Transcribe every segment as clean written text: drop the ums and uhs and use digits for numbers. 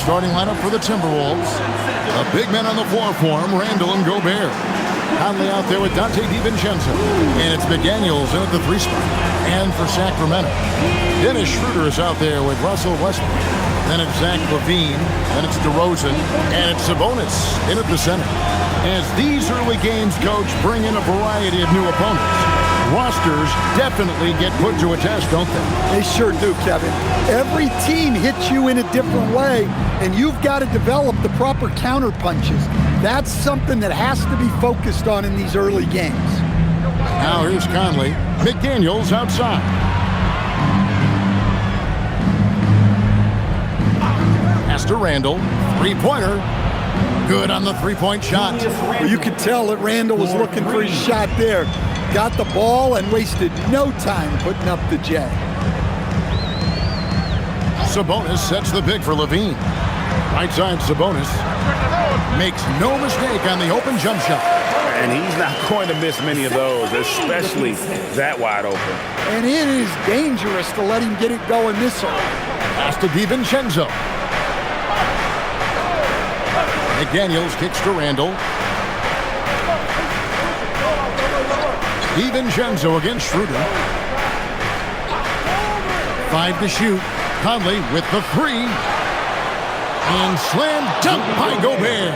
starting lineup for the Timberwolves. The big men on the floor for him, Randall and Gobert. Conley out there with Dante DiVincenzo. And it's McDaniels in at the 3 spot. And for Sacramento, Dennis Schroeder is out there with Russell Westbrook. Then it's Zach LaVine. Then it's DeRozan. And it's Sabonis in at the center. As these early games, Coach, bring in a variety of new opponents. Rosters definitely get put to a test, don't they? They sure do, Kevin. Every team hits you in a different way, and you've got to develop the proper counter punches. That's something that has to be focused on in these early games. Now here's Conley. McDaniels outside. Pass to Randall. Three-pointer. Good on the three-point shot. Well, you could tell that Randall was looking for his shot there. Got the ball and wasted no time putting up the J. Sabonis sets the pick for LaVine. Right side Sabonis makes no mistake on the open jump shot. And he's not going to miss many of those, especially that wide open. And it is dangerous to let him get it going this early. Pass to DiVincenzo. McDaniels kicks to Randall. DiVincenzo against Schroeder. 5 to shoot. Conley with the 3. And slam dunk by Gobert.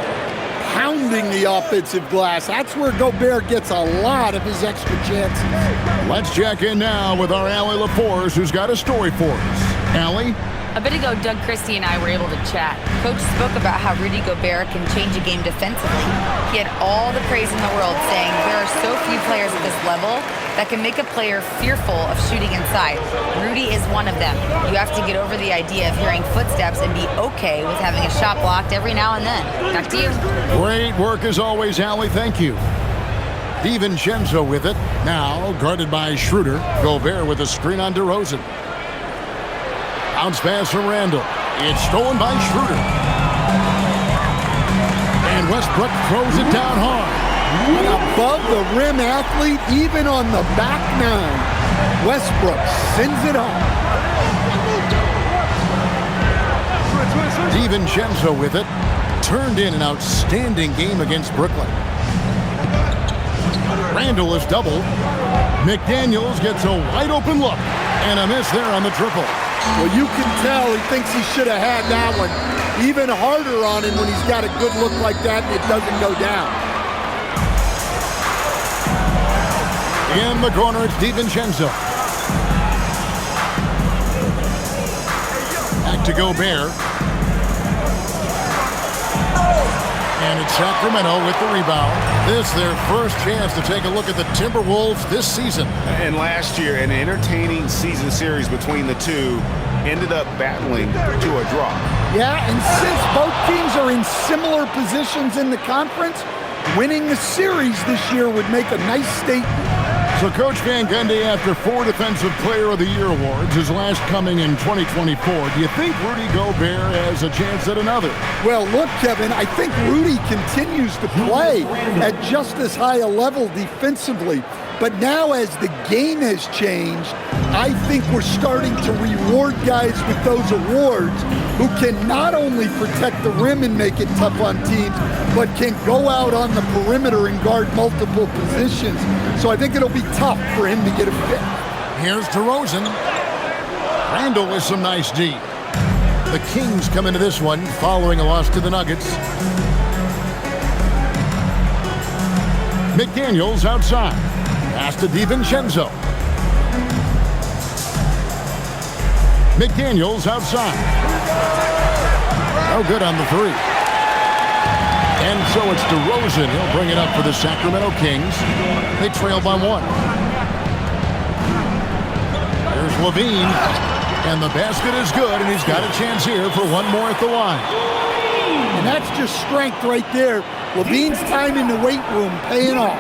Pounding the offensive glass. That's where Gobert gets a lot of his extra chances. Let's check in now with our Allie LaForce, who's got a story for us. Allie? A bit ago, Doug Christie and I were able to chat. Coach spoke about how Rudy Gobert can change a game defensively. He had all the praise in the world, saying there are so few players at this level that can make a player fearful of shooting inside. Rudy is one of them. You have to get over the idea of hearing footsteps and be okay with having a shot blocked every now and then. Back to you. Great work as always, Allie. Thank you. DiVincenzo with it. Now guarded by Schroeder. Gobert with a screen on DeRozan. Bounce pass from Randall. It's stolen by Schroeder. And Westbrook throws it down hard. Above the rim athlete, even on the back 9. Westbrook sends it home. DiVincenzo with it. Turned in an outstanding game against Brooklyn. Randall is doubled. McDaniels gets a wide open look. And a miss there on the triple. Well, you can tell he thinks he should have had that one. Even harder on him when he's got a good look like that and it doesn't go down. In the corner, it's DiVincenzo. Back to Gobert. And it's Sacramento with the rebound. This their first chance to take a look at the Timberwolves this season. And last year, an entertaining season series between the two ended up battling to a draw. Yeah, and since both teams are in similar positions in the conference, winning the series this year would make a nice statement. So Coach Van Gundy, after 4 Defensive Player of the Year awards, his last coming in 2024, do you think Rudy Gobert has a chance at another? Well, look, Kevin, I think Rudy continues to play at just as high a level defensively. But now as the game has changed, I think we're starting to reward guys with those awards who can not only protect the rim and make it tough on teams, but can go out on the perimeter and guard multiple positions. So I think it'll be tough for him to get a fit. Here's DeRozan. Randall with some nice D. The Kings come into this one following a loss to the Nuggets. McDaniels outside. Pass to DiVincenzo. McDaniels outside. No good on the 3. And so it's DeRozan. He'll bring it up for the Sacramento Kings. They trail by 1. There's LaVine. And the basket is good, and he's got a chance here for one more at the line. And that's just strength right there. LaVine's time in the weight room paying off.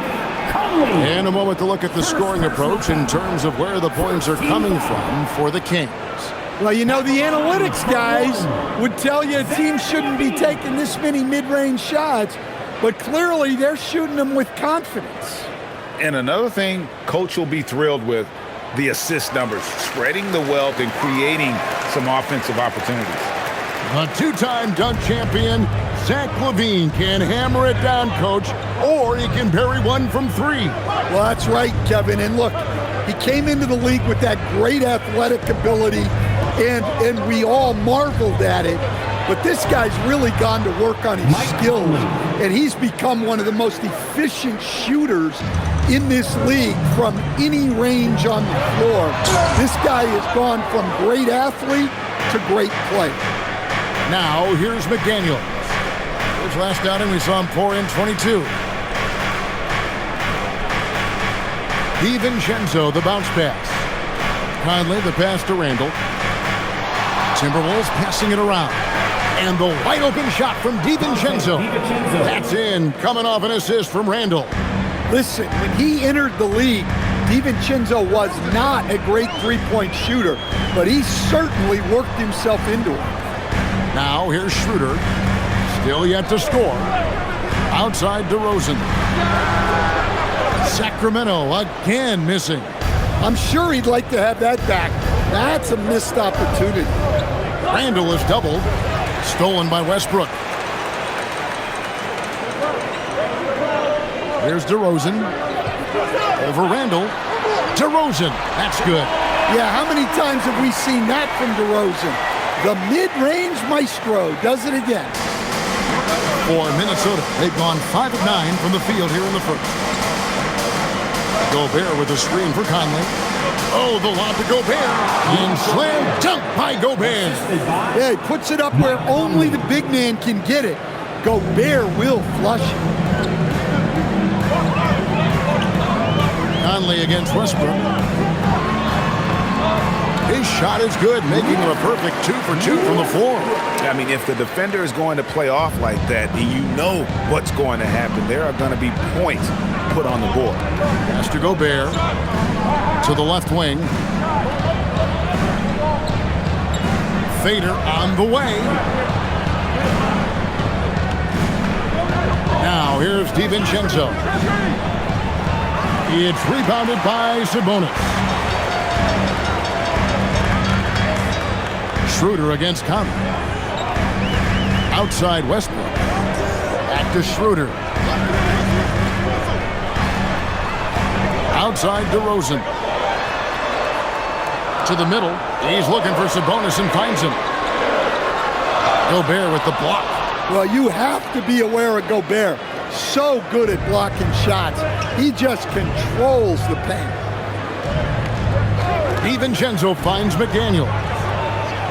In a moment to look at the scoring approach in terms of where the points are coming from for the Kings. Well, you know, the analytics guys would tell you a team shouldn't be taking this many mid-range shots, but clearly they're shooting them with confidence. And another thing Coach will be thrilled with, the assist numbers, spreading the wealth and creating some offensive opportunities. A two-time dunk champion, Zach LaVine can hammer it down, Coach, or he can bury one from three. Well, that's right, Kevin. And look, he came into the league with that great athletic ability, and we all marveled at it. But this guy's really gone to work on his skills, and he's become one of the most efficient shooters in this league from any range on the floor. This guy has gone from great athlete to great player. Now, here's McDaniels. His last outing, we saw him pour in 22. DiVincenzo, the bounce pass. Conley, the pass to Randall. Timberwolves passing it around. And the wide open shot from DiVincenzo. That's in, coming off an assist from Randall. Listen, when he entered the league, DiVincenzo was not a great three-point shooter, but he certainly worked himself into it. Now here's Schroeder. Still yet to score. Outside DeRozan. Sacramento again missing. I'm sure he'd like to have that back. That's a missed opportunity. Randall is doubled. Stolen by Westbrook. Here's DeRozan. Over Randall. DeRozan. That's good. Yeah, how many times have we seen that from DeRozan? The mid-range maestro does it again. For Minnesota, they've gone 5 of 9 from the field here in the first. Gobert with a screen for Conley. Oh, the lob to Gobert. And slam dunk by Gobert. Yeah, he puts it up where only the big man can get it. Gobert will flush it. Conley against Westbrook. His shot is good, making him a perfect 2 for 2 from the floor. I mean, if the defender is going to play off like that, you know what's going to happen. There are going to be points put on the board. Pass to Gobert. To the left wing. Fader on the way. Now here's DiVincenzo. It's rebounded by Sabonis. Schroeder against Conley. Outside Westbrook. Back to Schroeder. Outside DeRozan. To the middle. He's looking for Sabonis and finds him. Gobert with the block. Well, you have to be aware of Gobert. So good at blocking shots. He just controls the paint. DiVincenzo finds McDaniel.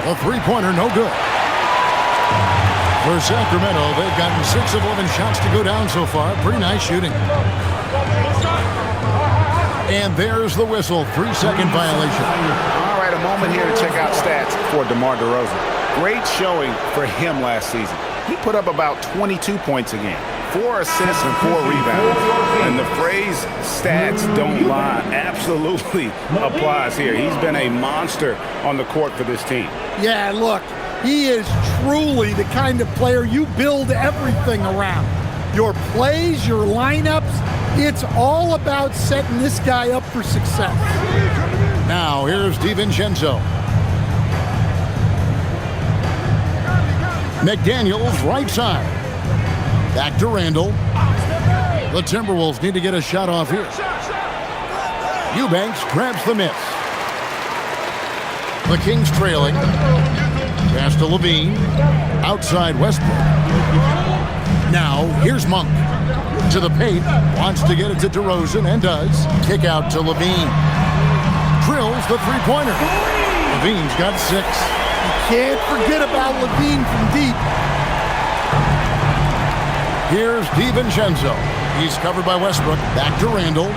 A three-pointer, no good. For Sacramento, they've gotten 6 of 11 shots to go down so far. Pretty nice shooting. And there's the whistle. 3-second violation. All right, a moment here to check out stats for DeMar DeRozan. Great showing for him last season. He put up about 22 points a game, 4 assists and 4 rebounds. And the phrase stats don't lie absolutely applies here. He's been a monster on the court for this team. Yeah, look, he is truly the kind of player you build everything around. Your plays, your lineups, it's all about setting this guy up for success. Now, here's DiVincenzo. McDaniels, right side. Back to Randall. The Timberwolves need to get a shot off here. Eubanks grabs the miss. The Kings trailing. Pass to LaVine. Outside Westbrook. Now, here's Monk. To the paint. Wants to get it to DeRozan and does. Kick out to LaVine. Drills the three-pointer. LaVine's got 6. Can't forget about LaVine from deep. Here's DiVincenzo. He's covered by Westbrook. Back to Randall.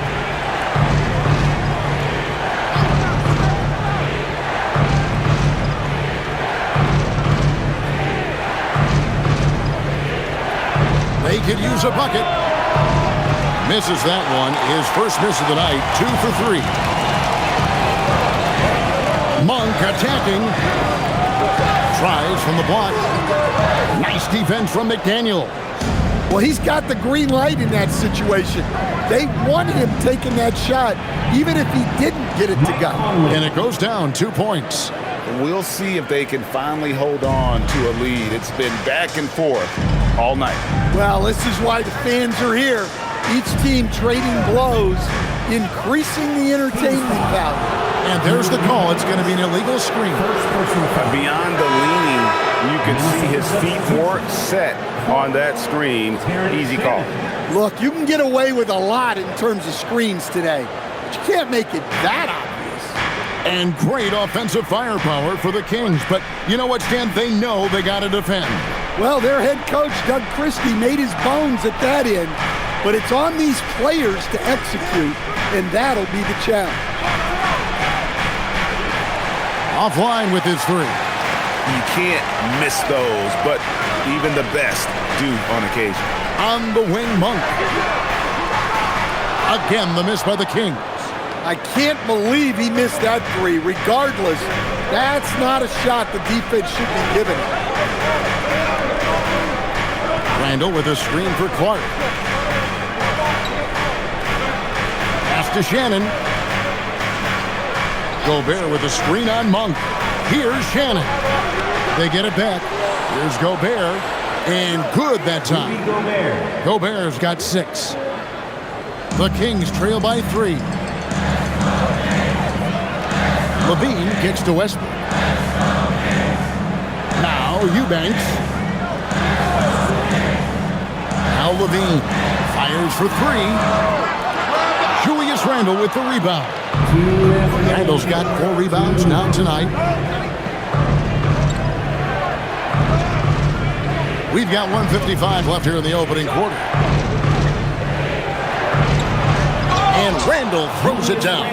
They could use a bucket. Misses that one. His first miss of the night. 2 for 3. Monk attacking. Tries from the block. Nice defense from McDaniel. Well, he's got the green light in that situation. They want him taking that shot, even if he didn't get it to go. And it goes down 2 points. We'll see if they can finally hold on to a lead. It's been back and forth all night. Well, this is why the fans are here. Each team trading blows, increasing the entertainment value. And there's the call. It's going to be an illegal screen. Beyond the leaning, you can see his feet more set on that screen. Easy call. Look, you can get away with a lot in terms of screens today, but you can't make it that obvious. And great offensive firepower for the Kings. But you know what, Stan? They know they got to defend. Well, their head coach, Doug Christie, made his bones at that end, but it's on these players to execute, and that'll be the challenge. Offline with his three. You can't miss those, but even the best do on occasion. On the wing, Monk. Again, the miss by the Kings. I can't believe he missed that three. Regardless, that's not a shot the defense should be giving. Randall with a screen for Clark. Pass to Shannon. Gobert with a screen on Monk. Here's Shannon. They get it back. Here's Gobert. And good that time. Gobert's got 6. The Kings trail by 3. Levine kicks to Westbrook. Now Eubanks. Now Levine fires for 3. Julius Randle with the rebound. Randle's got 4 rebounds now tonight. We've got 1:55 left here in the opening quarter. And Randle throws it down.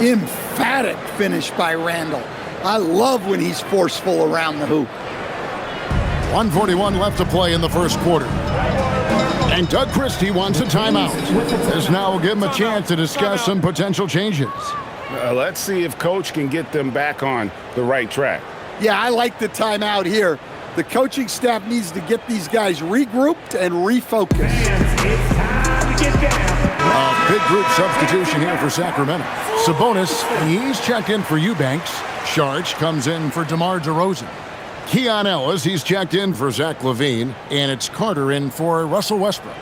Emphatic finish by Randle. I love when he's forceful around the hoop. 1:41 left to play in the first quarter. And Doug Christie wants a timeout. This now will give him a chance to discuss some potential changes. Let's see if Coach can get them back on the right track. Yeah, I like the timeout here. The coaching staff needs to get these guys regrouped and refocused. A big group substitution here for Sacramento. Sabonis, he's checked in for Eubanks. Sharch comes in for DeMar DeRozan. Keon Ellis, he's checked in for Zach LaVine. And it's Carter in for Russell Westbrook.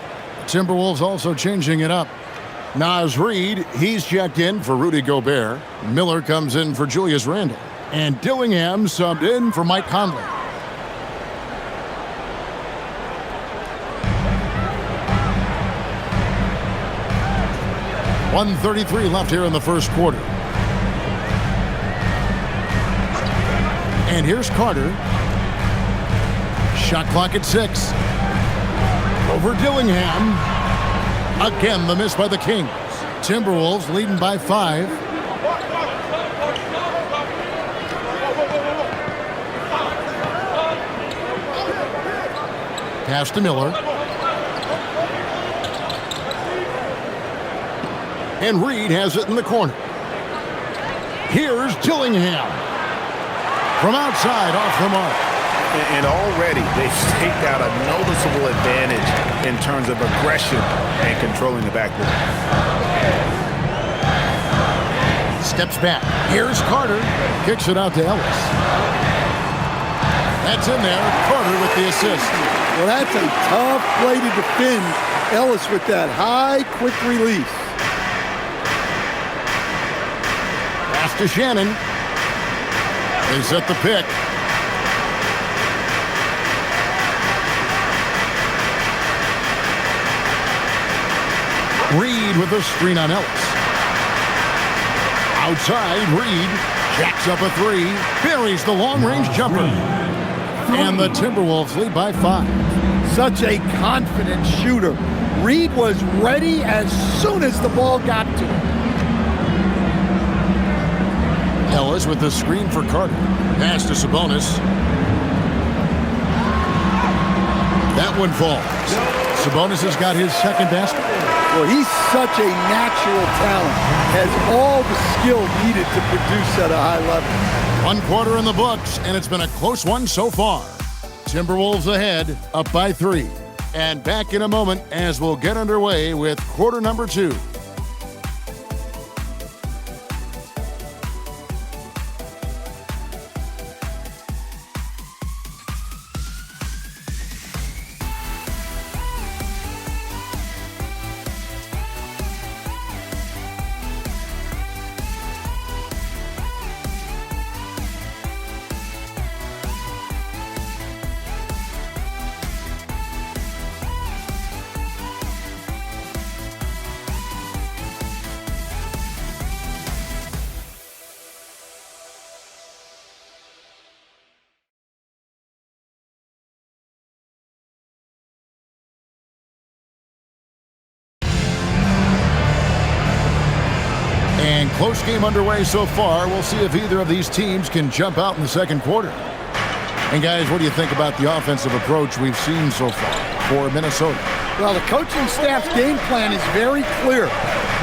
Timberwolves also changing it up. Naz Reid, he's checked in for Rudy Gobert. Miller comes in for Julius Randle. And Dillingham subbed in for Mike Conley. .133 left here in the first quarter. And here's Carter. Shot clock at 6. Over Dillingham. Again, the miss by the Kings. Timberwolves leading by 5. Pass to Miller. And Reed has it in the corner. Here's Dillingham. From outside, off the mark. And already they've staked out a noticeable advantage in terms of aggression and controlling the backboard. Steps back. Here's Carter. Kicks it out to Ellis. That's in there. Carter with the assist. Well, that's a tough play to defend. Ellis with that high, quick release. Pass to Shannon. They set the pick. Reed with a screen on Ellis. Outside, Reed jacks up a 3, buries the long-range jumper. And the Timberwolves lead by 5. Such a confident shooter. Reed was ready as soon as the ball got to him. Ellis with the screen for Carter. Pass to Sabonis. That one falls. Sabonis has got his second basket. Well, he's such a natural talent. Has all the skill needed to produce at a high level. 1 quarter in the books, and it's been a close one so far. Timberwolves ahead, up by 3. And back in a moment as we'll get underway with quarter number 2. close game underway so far. We'll see if either of these teams can jump out in the second quarter. And guys, what do you think about the offensive approach we've seen so far for Minnesota? Well, the coaching staff's game plan is very clear.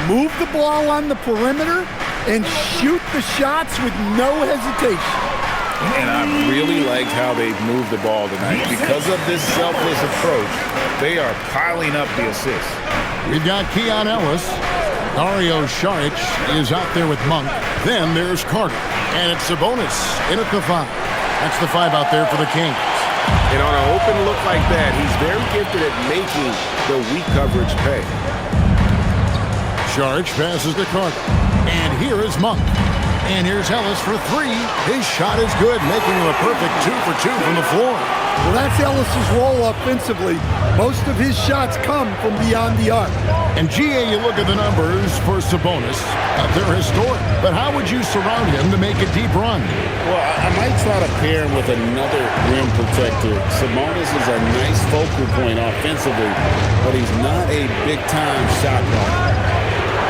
Move the ball on the perimeter and shoot the shots with no hesitation. And I really liked how they've moved the ball tonight. Because of this selfless approach, they are piling up the assists. We've got Keon Ellis. Dario Saric is out there with Monk. Then there's Carter. And it's Sabonis in at the 5. That's the 5 out there for the Kings. And on an open look like that, he's very gifted at making the weak coverage pay. Saric passes to Carter. And here is Monk. And here's Ellis for 3. His shot is good, making him a perfect 2 for 2 from the floor. Well, that's Ellis's role offensively. Most of his shots come from beyond the arc. And GA, you look at the numbers for Sabonis. They're historic. But how would you surround him to make a deep run? Well, I might try to pair him with another rim protector. Sabonis is a nice focal point offensively, but he's not a big-time shot blocker.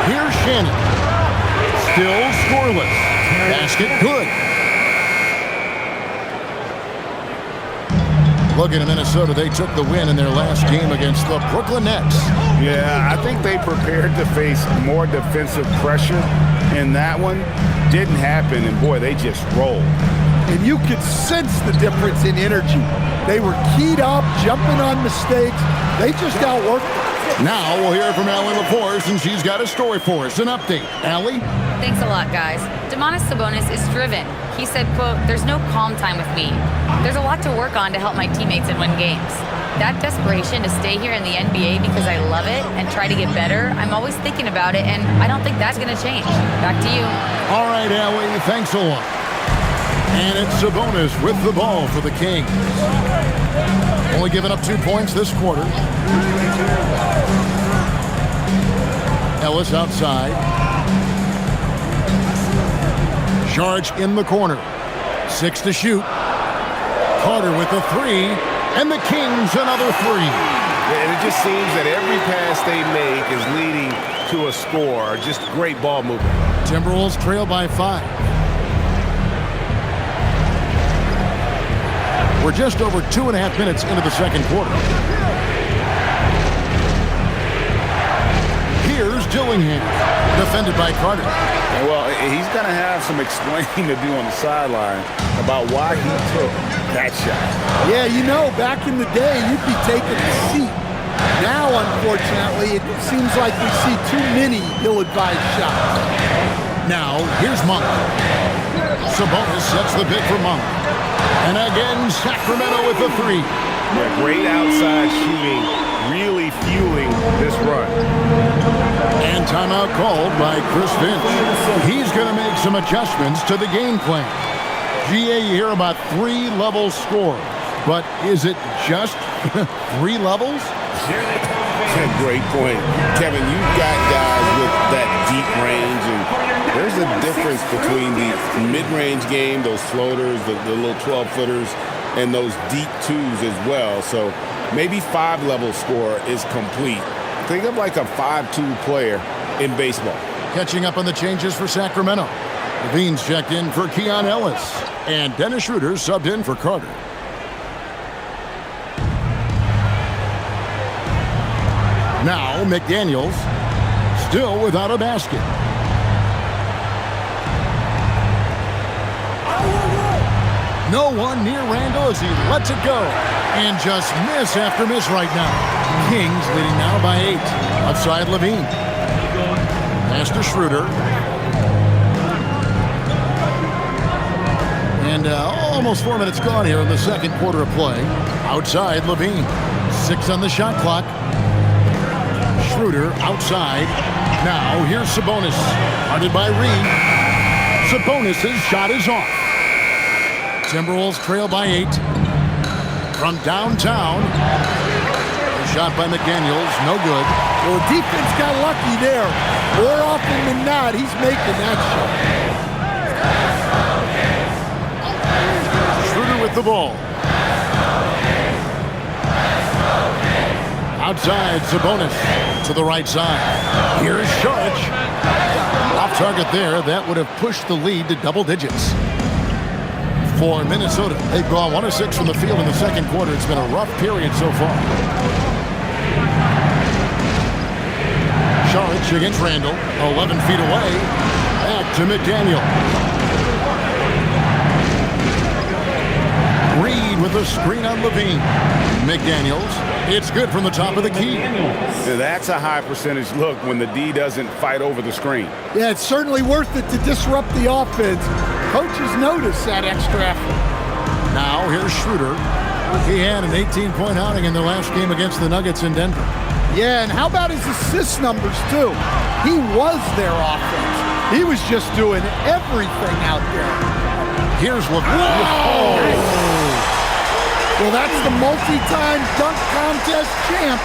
Here's Shannon. Still scoreless. Basket good. Looking at Minnesota, they took the win in their last game against the Brooklyn Nets. Yeah, I think they prepared to face more defensive pressure in that one. Didn't happen, and boy, they just rolled. And you could sense the difference in energy. They were keyed up, jumping on mistakes. They just outworked them. Now we'll hear from Allie LaForce, and she's got a story for us. An update. Allie? Thanks a lot, guys. Domantas Sabonis is driven. He said, quote, "There's no calm time with me. There's a lot to work on to help my teammates and win games. That desperation to stay here in the NBA because I love it and try to get better, I'm always thinking about it, and I don't think that's going to change." Back to you. All right, Allie, thanks a lot. And it's Sabonis with the ball for the Kings. Only giving up 2 points this quarter. Ellis outside. Saric in the corner. 6 to shoot. Carter with a 3. And the Kings another 3. And it just seems that every pass they make is leading to a score. Just great ball movement. Timberwolves trail by 5. We're just over 2.5 minutes into the second quarter. Here's Dillingham, defended by Carter. Well, he's going to have some explaining to do on the sideline about why he took that shot. Yeah, you know, back in the day, you'd be taking a seat. Now, unfortunately, it seems like we see too many ill-advised shots. Now, here's Monk. Sabonis sets the pick for Monk. And again, Sacramento with the 3. Yeah, great outside shooting, really fueling this run. And timeout called by Chris Finch. He's going to make some adjustments to the game plan. GA, you hear about 3-level score. But is it just 3 levels? Great point. Kevin, you've got guys with that deep range, and there's a difference between the mid-range game, those floaters, the little 12-footers, and those deep 2s as well. So maybe 5-level score is complete. Think of like a 5-2 player in baseball. Catching up on the changes for Sacramento. Levine's checked in for Keon Ellis. And Dennis Schroeder subbed in for Carter. Now McDaniels still without a basket. No one near Randall as he lets it go. And just miss after miss right now. Kings leading now by 8. Outside Levine. Pass to Schroeder. And almost 4 minutes gone here in the second quarter of play. Outside Levine. 6 on the shot clock. Schroeder outside. Now here's Sabonis. Guarded by Reed. Sabonis' shot is off. Timberwolves trail by 8. From downtown. A shot by McDaniels. No good. Well, the defense got lucky there. More often than not, he's making that shot. Schroeder with the ball. Outside, Sabonis to the right side. Here's Saric. Off target there. That would have pushed the lead to double digits. For Minnesota, they've gone 1 of 6 from the field in the second quarter. It's been a rough period so far. Charge against Randall, 11 feet away. Back to McDaniel. Reed with a screen on Levine. McDaniels, it's good from the top of the key. That's a high percentage look when the D doesn't fight over the screen. Yeah, it's certainly worth it to disrupt the offense. Coaches notice that extra effort. Now here's Schroeder. He had an 18-point outing in the last game against the Nuggets in Denver. Yeah, and how about his assist numbers, too? He was their offense. He was just doing everything out there. Here's LeBron. Well, that's the multi-time dunk contest champ,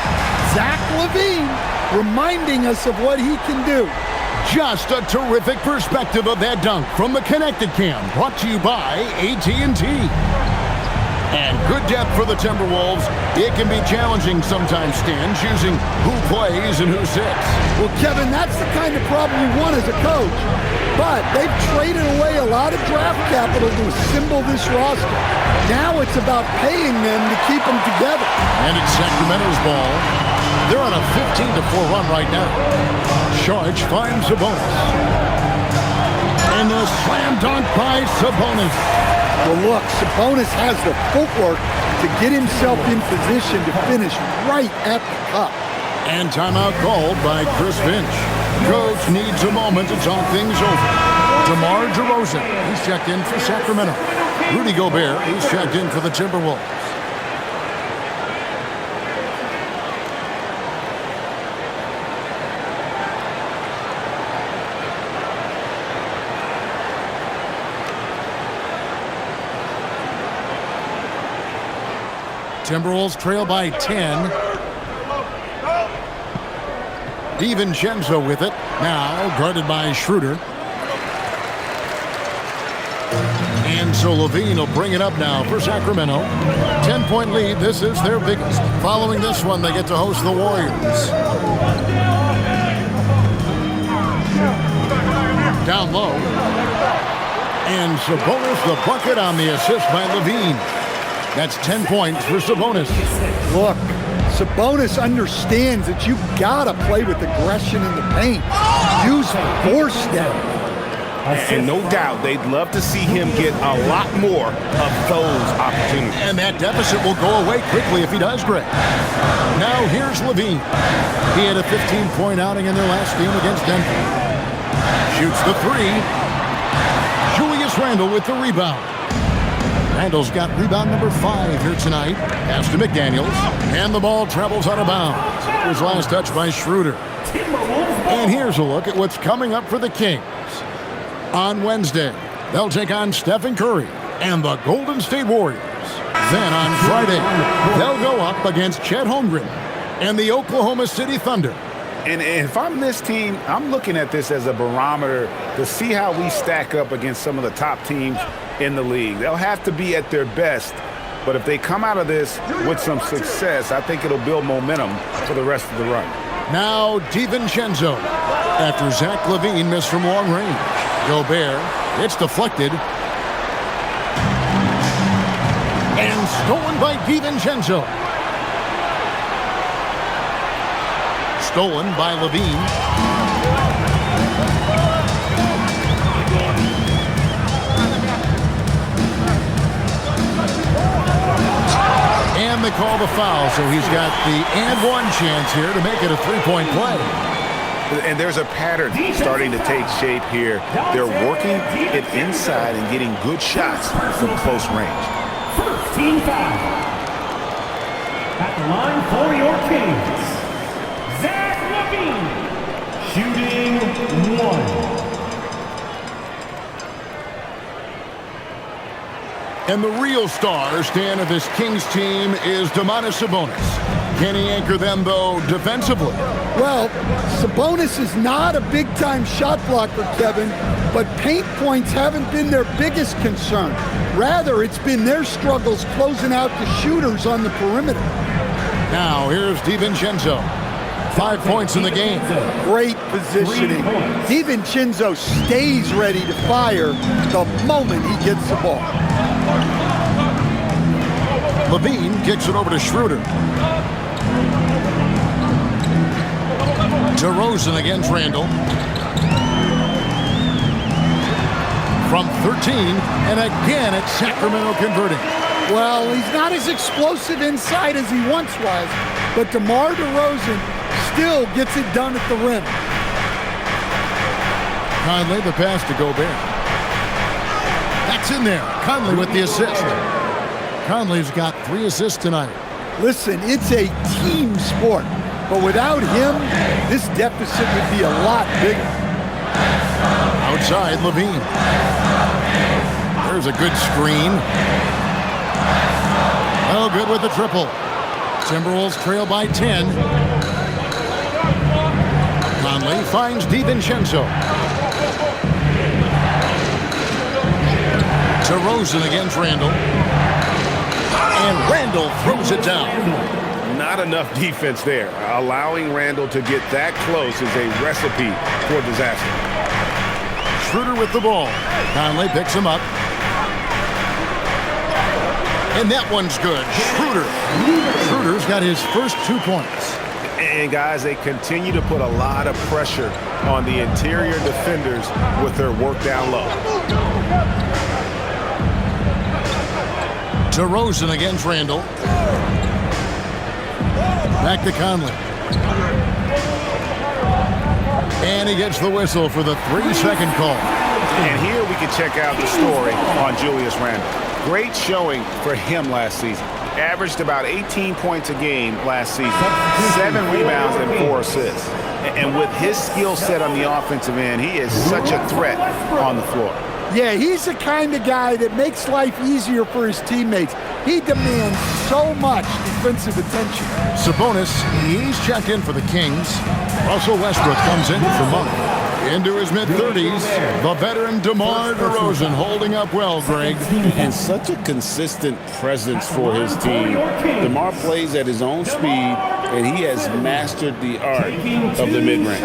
Zach LaVine, reminding us of what he can do. Just a terrific perspective of that dunk from the Connected Cam, brought to you by AT&T. And good depth for the Timberwolves. It can be challenging sometimes, Stan, choosing who plays and who sits. Well, Kevin, that's the kind of problem you want as a coach. But they've traded away a lot of draft capital to assemble this roster. Now it's about paying them to keep them together. And it's Sacramento's ball. They're on a 15-4 run right now. Charge finds Sabonis. And a slam dunk by Sabonis. Well, look, Sabonis has the footwork to get himself in position to finish right at the cup. And timeout called by Chris Finch. Coach needs a moment to talk things over. DeMar DeRozan, he's checked in for Sacramento. Rudy Gobert, he's checked in for the Timberwolves. Timberwolves trail by 10. DiVincenzo with it. Now guarded by Schroeder. And so Levine will bring it up now for Sacramento. 10-point lead. This is their biggest. Following this one, they get to host the Warriors. Down low. And Sabonis the bucket on the assist by Levine. That's 10 points for Sabonis. Look, Sabonis understands that you've got to play with aggression in the paint. Use force down. And no doubt they'd love to see him get a lot more of those opportunities. And that deficit will go away quickly if he does, Greg. Now here's Levine. He had a 15-point outing in their last game against Denver. Shoots the three. Julius Randle with the rebound. Randall's got rebound number 5 here tonight. Pass to McDaniels. And the ball travels out of bounds. It was last touched by Schroeder. And here's a look at what's coming up for the Kings. On Wednesday, they'll take on Stephen Curry and the Golden State Warriors. Then on Friday, they'll go up against Chet Holmgren and the Oklahoma City Thunder. And if I'm this team, I'm looking at this as a barometer to see how we stack up against some of the top teams in the league. They'll have to be at their best, but if they come out of this with some success, I think it'll build momentum for the rest of the run. Now DiVincenzo after Zach LaVine missed from long range. Gobert, it's deflected. And stolen by DiVincenzo. Stolen by LaVine. And they call the foul, so he's got the and one chance here to make it a three-point play. And there's a pattern starting to take shape here. They're working it inside and getting good shots from close range. First team foul. At the line for your Kings, Zach LaVine, shooting 1. And the real star, Stan, of this Kings team is Domantas Sabonis. Can he anchor them, though, defensively? Well, Sabonis is not a big-time shot blocker, Kevin, but paint points haven't been their biggest concern. Rather, it's been their struggles closing out the shooters on the perimeter. Now, here's DiVincenzo. 5 points in the game. Great positioning. DiVincenzo stays ready to fire the moment he gets the ball. Levine kicks it over to Schroeder. DeRozan against Randall. From 13, and again it's Sacramento converting. Well, he's not as explosive inside as he once was, but DeMar DeRozan still gets it done at the rim. Conley, the pass to Gobert. That's in there. Conley with the assist. Conley's got 3 assists tonight. Listen, it's a team sport, but without him, this deficit would be a lot bigger. Outside, Levine. There's a good screen. Oh, good with the triple. Timberwolves trail by 10. Conley finds DiVincenzo. DeRozan against Randall. And Randall throws it down. Not enough defense there. Allowing Randall to get that close is a recipe for disaster. Schroeder with the ball. Conley picks him up. And that one's good. Schroeder's got his first 2 points. And guys, they continue to put a lot of pressure on the interior defenders with their work down low. DeRozan against Randall. Back to Conley. And he gets the whistle for the 3-second call. And here we can check out the story on Julius Randle. Great showing for him last season. Averaged about 18 points a game last season. 7 rebounds and 4 assists. And with his skill set on the offensive end, he is such a threat on the floor. Yeah, he's the kind of guy that makes life easier for his teammates. He demands so much defensive attention. Sabonis, he's checked in for the Kings. Russell Westbrook comes in for Monk. Into his mid-30s, the veteran DeMar DeRozan holding up well, Greg. And such a consistent presence for his team. DeMar plays at his own speed, and he has mastered the art of the mid-range.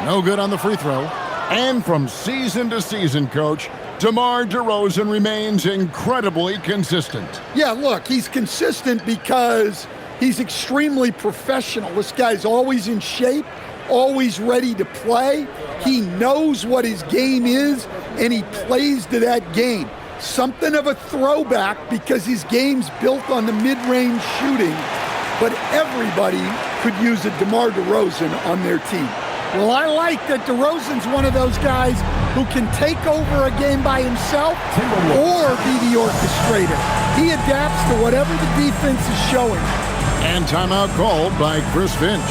No good on the free throw. And from season to season, Coach, DeMar DeRozan remains incredibly consistent. Yeah, look, he's consistent because he's extremely professional. This guy's always in shape, always ready to play. He knows what his game is, and he plays to that game. Something of a throwback because his game's built on the mid-range shooting, but everybody could use a DeMar DeRozan on their team. Well, I like that DeRozan's one of those guys who can take over a game by himself or be the orchestrator. He adapts to whatever the defense is showing. And timeout called by Chris Finch.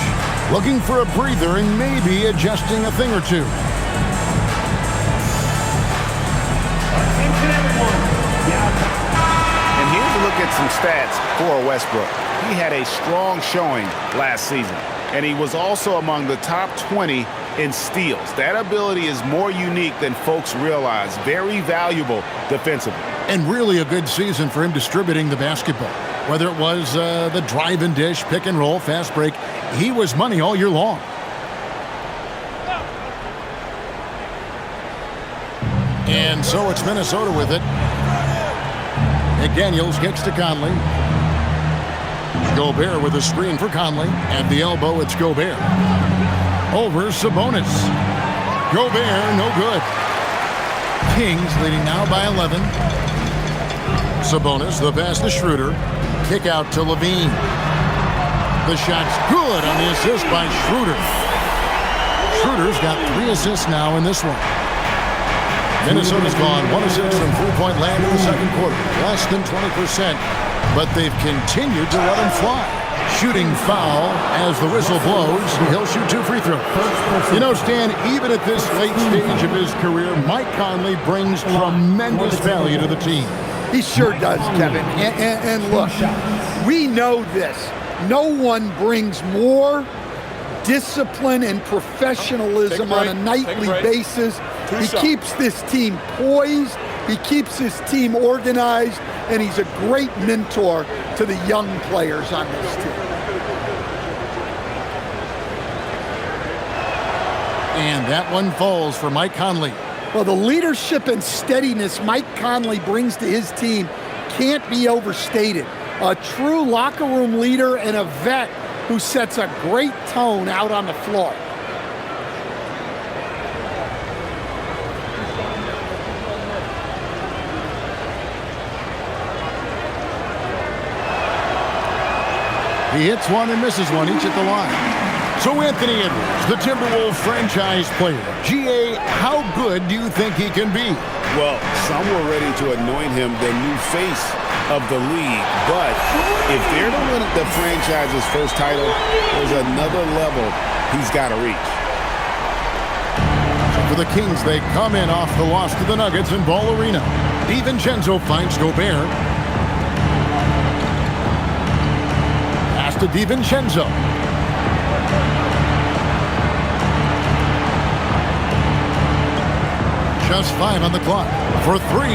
Looking for a breather and maybe adjusting a thing or two. And here's a look at some stats for Westbrook. He had a strong showing last season, and he was also among the top 20 in steals. That ability is more unique than folks realize. Very valuable defensively. And really a good season for him distributing the basketball. Whether it was the drive and dish, pick and roll, fast break, he was money all year long. And so it's Minnesota with it. McDaniels kicks to Conley. Gobert with a screen for Conley. At the elbow, it's Gobert. Over Sabonis. Gobert, no good. Kings leading now by 11. Sabonis, the pass to Schroeder. Kick out to Levine. The shot's good on the assist by Schroeder. Schroeder's got 3 assists now in this one. Minnesota's gone 1 of 6 from three-point land in the second quarter. Less than 20%, but they've continued to let him fly. Shooting foul as the whistle blows. He'll shoot 2 free throws. You know, Stan, even at this late stage of his career, Mike Conley brings tremendous value to the team. He sure does, Kevin. And look, we know this. No one brings more discipline and professionalism on a nightly basis He keeps this team poised. He keeps his team organized, and he's a great mentor to the young players on this team. And that one falls for Mike Conley. Well, the leadership and steadiness Mike Conley brings to his team can't be overstated. A true locker room leader and a vet who sets a great tone out on the floor. He hits one and misses one, each at the line. So Anthony Edwards, the Timberwolves franchise player. GA, how good do you think he can be? Well, some were ready to anoint him the new face of the league. But if they're to win the franchise's first title, there's another level he's got to reach. So for the Kings, they come in off the loss to the Nuggets in Ball Arena. DiVincenzo finds Gobert. To DiVincenzo. Just 5 on the clock. For 3.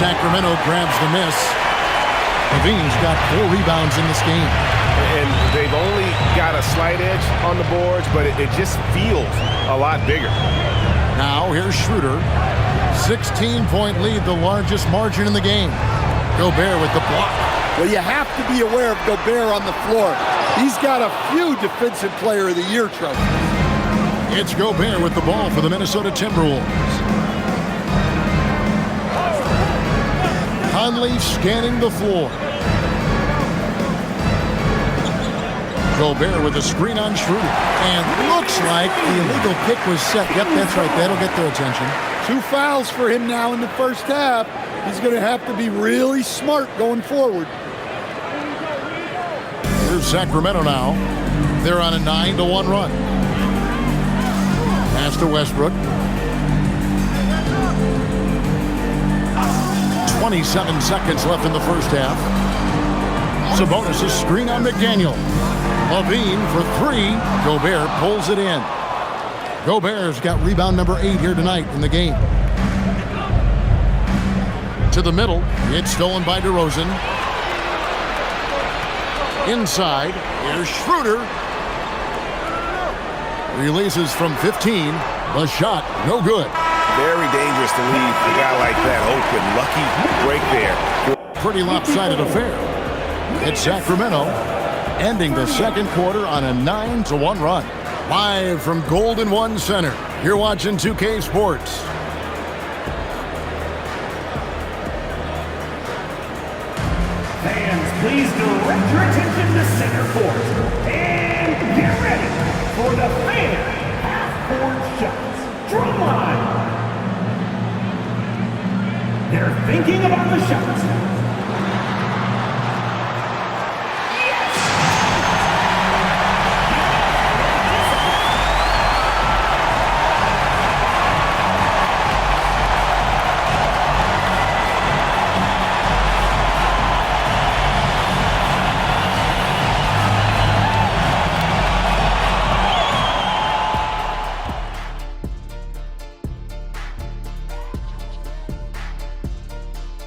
Sacramento grabs the miss. Levine's got 4 rebounds in this game. And they've only got a slight edge on the boards, but it just feels a lot bigger. Now here's Schroeder. 16-point lead, the largest margin in the game. Gobert with the block. Well, you have to be aware of Gobert on the floor. He's got a few Defensive Player of the Year trophies. It's Gobert with the ball for the Minnesota Timberwolves. Conley scanning the floor. Gobert with a screen on Schroeder. And looks like the illegal pick was set. Yep, that's right. That'll get their attention. 2 fouls for him now in the first half. He's going to have to be really smart going forward. Here's Sacramento now. They're on a 9-1 run. Pass to Westbrook. 27 seconds left in the first half. Sabonis' screen on McDaniel. Levine for 3. Gobert pulls it in. Gobert's got rebound number 8 here tonight in the game. To the middle. It's stolen by DeRozan. Inside. Here's Schroeder. Releases from 15. The shot, no good. Very dangerous to leave a guy like that open. Lucky break there. Pretty lopsided affair. It's Sacramento, ending the second quarter on a 9-1 run. Live from Golden One Center, you're watching 2K Sports. Fans, please direct your attention to center court. And get ready for the fan half-court shots. Drumline. They're thinking about the shots.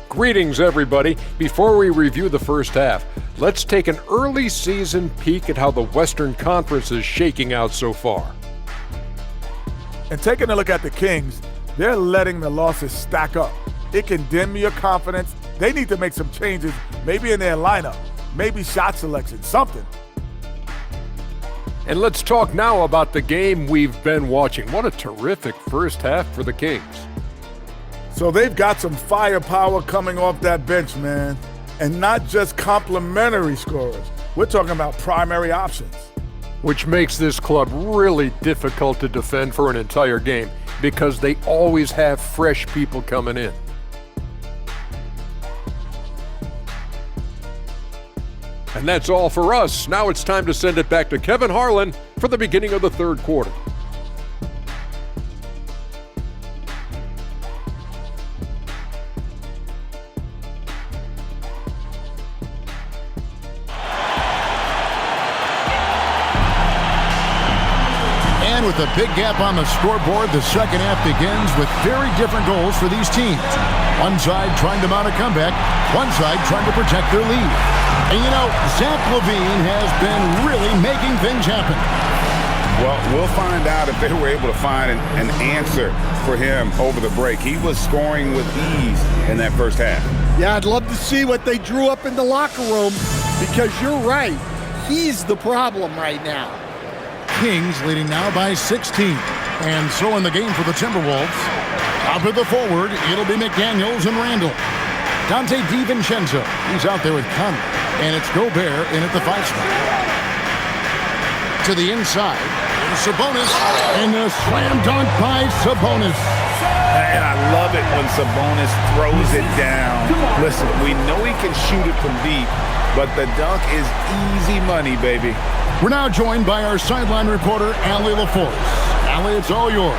Greetings, everybody. Before we review the first half, let's take an early season peek at how the Western Conference is shaking out so far. And taking a look at the Kings, they're letting the losses stack up. It can dim your confidence. They need to make some changes, maybe in their lineup, maybe shot selection, something. And let's talk now about the game we've been watching. What a terrific first half for the Kings. So they've got some firepower coming off that bench, man. And not just complimentary scorers. We're talking about primary options. Which makes this club really difficult to defend for an entire game because they always have fresh people coming in. And that's all for us. Now it's time to send it back to Kevin Harlan for the beginning of the third quarter. And with a big gap on the scoreboard, the second half begins with very different goals for these teams. One side trying to mount a comeback, one side trying to protect their lead. And you know, Zach LaVine has been really making things happen. Well, we'll find out if they were able to find an answer for him over the break. He was scoring with ease in that first half. Yeah, I'd love to see what they drew up in the locker room, because you're right. He's the problem right now. Kings leading now by 16. And so in the game for the Timberwolves, out to the forward, it'll be McDaniels and Randall. Dante DiVincenzo, he's out there with Conley. And it's Gobert in at the 5 spot. To the inside, Sabonis, and a slam dunk by Sabonis. And I love it when Sabonis throws it down. Listen, we know he can shoot it from deep, but the dunk is easy money, baby. We're now joined by our sideline reporter, Allie LaForce. Allie, it's all yours.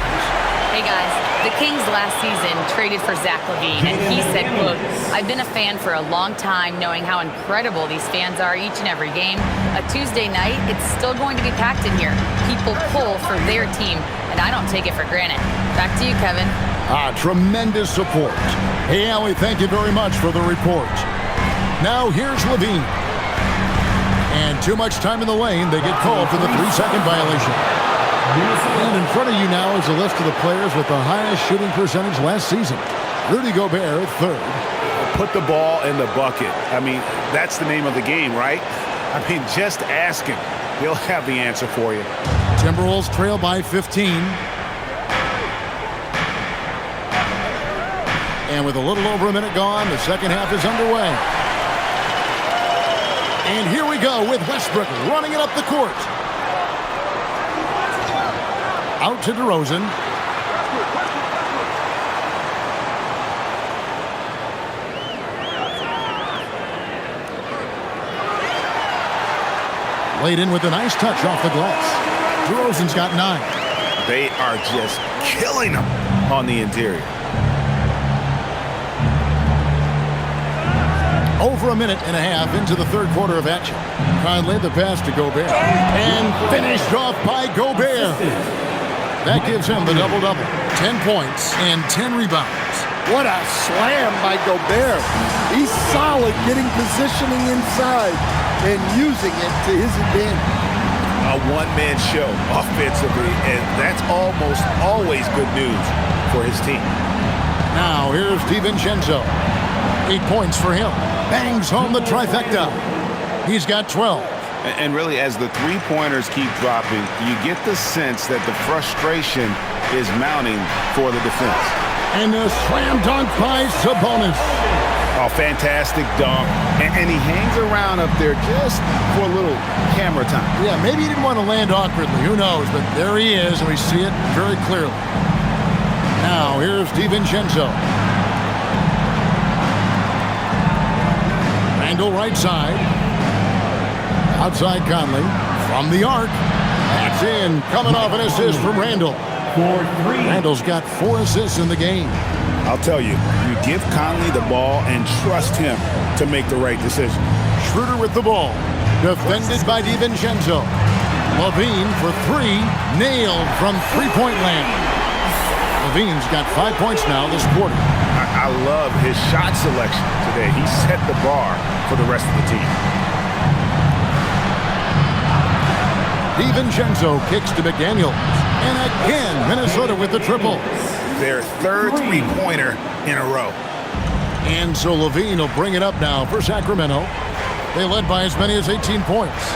Hey guys, the Kings last season traded for Zach LaVine, and he said, quote, "I've been a fan for a long time, knowing how incredible these fans are each and every game. A Tuesday night, it's still going to be packed in here. People pull for their team, and I don't take it for granted." Back to you, Kevin. Tremendous support. Hey, Allie, thank you very much for the report. Now here's LaVine. And too much time in the lane. They get called for the 3-second violation. And in front of you now is a list of the players with the highest shooting percentage last season. Rudy Gobert, 3rd. Put the ball in the bucket. I mean, that's the name of the game, right? I mean, just ask him. He'll have the answer for you. Timberwolves trail by 15. And with a little over a minute gone, the second half is underway. And here we go with Westbrook running it up the court. Out to DeRozan. Laid in with a nice touch off the glass. DeRozan's got 9. They are just killing them on the interior. Over a minute and a half into the third quarter of action. Conley the pass to Gobert. And finished off by Gobert. That gives him the double-double. 10 points and 10 rebounds. What a slam by Gobert. He's solid getting positioning inside and using it to his advantage. A one-man show offensively, and that's almost always good news for his team. Now here's DiVincenzo. 8 points for him. Bangs home the trifecta. He's got 12. And really, as the three-pointers keep dropping, you get the sense that the frustration is mounting for the defense. And a slam dunk by Sabonis. Oh, fantastic dunk. And he hangs around up there just for a little camera time. Yeah, maybe he didn't want to land awkwardly. Who knows? But there he is, and we see it very clearly. Now, here's DiVincenzo. Randall right side. Outside Conley. From the arc. That's in. Coming off an assist from Randall. Randall's got 4 assists in the game. I'll tell you, you give Conley the ball and trust him to make the right decision. Schroeder with the ball. Defended by DiVincenzo. LaVine for 3. Nailed from three-point land. LaVine's got 5 points now this quarter. I love his shot selection today. He set the bar for the rest of the team. DiVincenzo kicks to McDaniels. And again, Minnesota with the triple. Their third three-pointer in a row. And so LaVine will bring it up now for Sacramento. They led by as many as 18 points.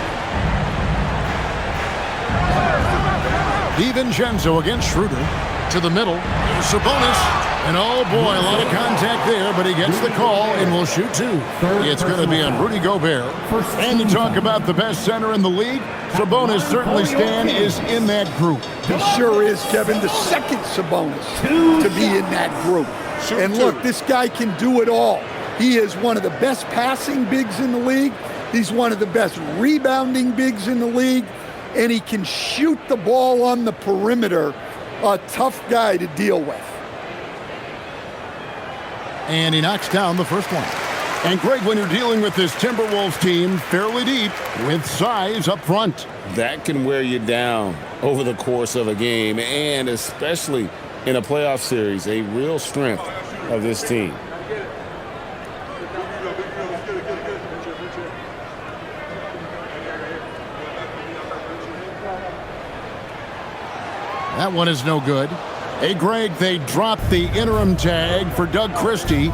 DiVincenzo against Schroeder. To the middle. Here's Sabonis. And oh boy, a lot of contact there, but he gets the call and will shoot 2. It's going to be on Rudy Gobert. And you talk about the best center in the league, Sabonis certainly is in that group. He sure is, Kevin. The second Sabonis to be in that group. And look, this guy can do it all. He is one of the best passing bigs in the league. He's one of the best rebounding bigs in the league. And he can shoot the ball on the perimeter. A tough guy to deal with. And he knocks down the first one. And Greg, when you're dealing with this Timberwolves team fairly deep with size up front. That can wear you down. over the course of a game, and especially in a playoff series, a real strength of this team. That one is no good. Hey, Greg, they dropped the interim tag for Doug Christie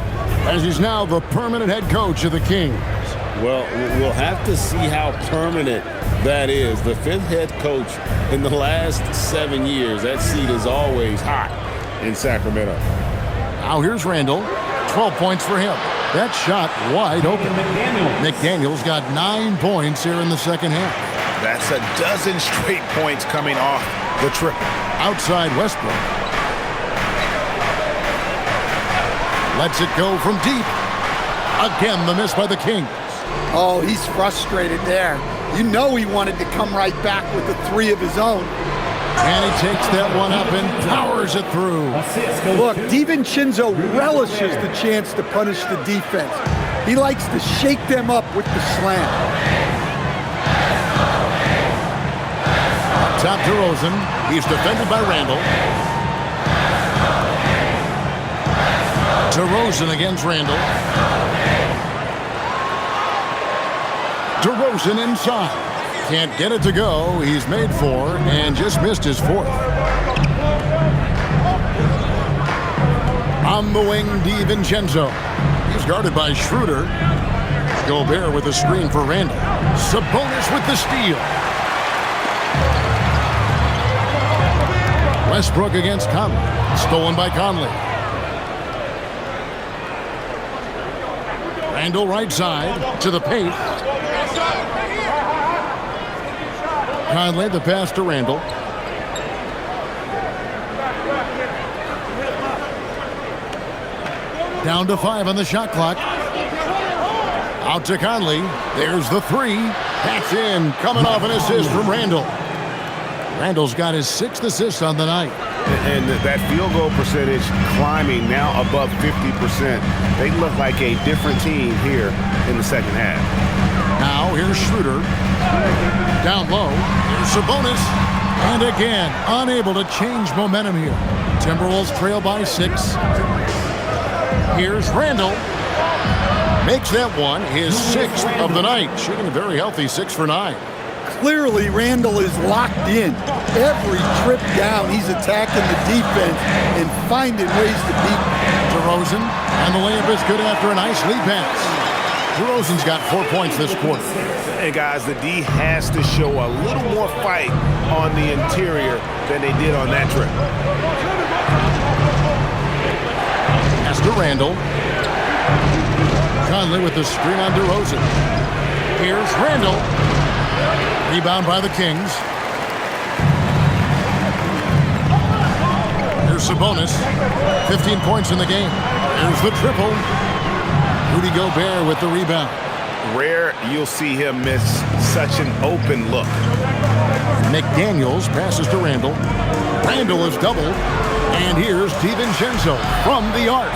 as he's now the permanent head coach of the Kings. Well, we'll have to see how permanent that is. The fifth head coach in the last 7 years. That seat is always hot in Sacramento. Now here's Randall. 12 points for him. That shot wide open. McDaniels got 9 points here in the second half. That's a dozen straight points coming off the triple. Outside Westbrook. Lets it go from deep. Again, the miss by the Kings. Oh, he's frustrated there. You know he wanted to come right back with the 3 of his own. And he takes that one up and powers it through. Look, DiVincenzo relishes the chance to punish the defense. He likes to shake them up with the slam. Up top to Rosen. He's defended by Randall. DeRozan against Randall. DeRozan inside. Can't get it to go. He's made 4 and just missed his 4th. On the wing, DiVincenzo. He's guarded by Schroeder. Gobert with a screen for Randall. Sabonis with the steal. Westbrook against Conley. Stolen by Conley. Randall right side to the paint. Conley the pass to Randall. Down to 5 on the shot clock. Out to Conley. There's the 3. That's in. Coming off an assist from Randall. Randall's got his 6th assist on the night. And that field goal percentage climbing now above 50%. They look like a different team here in the second half. Now here's Schroeder. Down low. Here's Sabonis. And again, unable to change momentum here. Timberwolves trail by 6. Here's Randall. Makes that one his 6th of the night. Shooting a very healthy 6 for 9. Clearly, Randall is locked in. Every trip down, he's attacking the defense and finding ways to beat DeRozan, and the layup is good after a nice lead pass. DeRozan's got 4 points this quarter. And guys, the D has to show a little more fight on the interior than they did on that trip. Pass to Randall. Conley with the screen on DeRozan. Here's Randall. Rebound by the Kings. Here's Sabonis. 15 points in the game. There's the triple. Rudy Gobert with the rebound. Rare you'll see him miss such an open look. McDaniels passes to Randall. Randall is doubled. And here's DiVincenzo from the arc.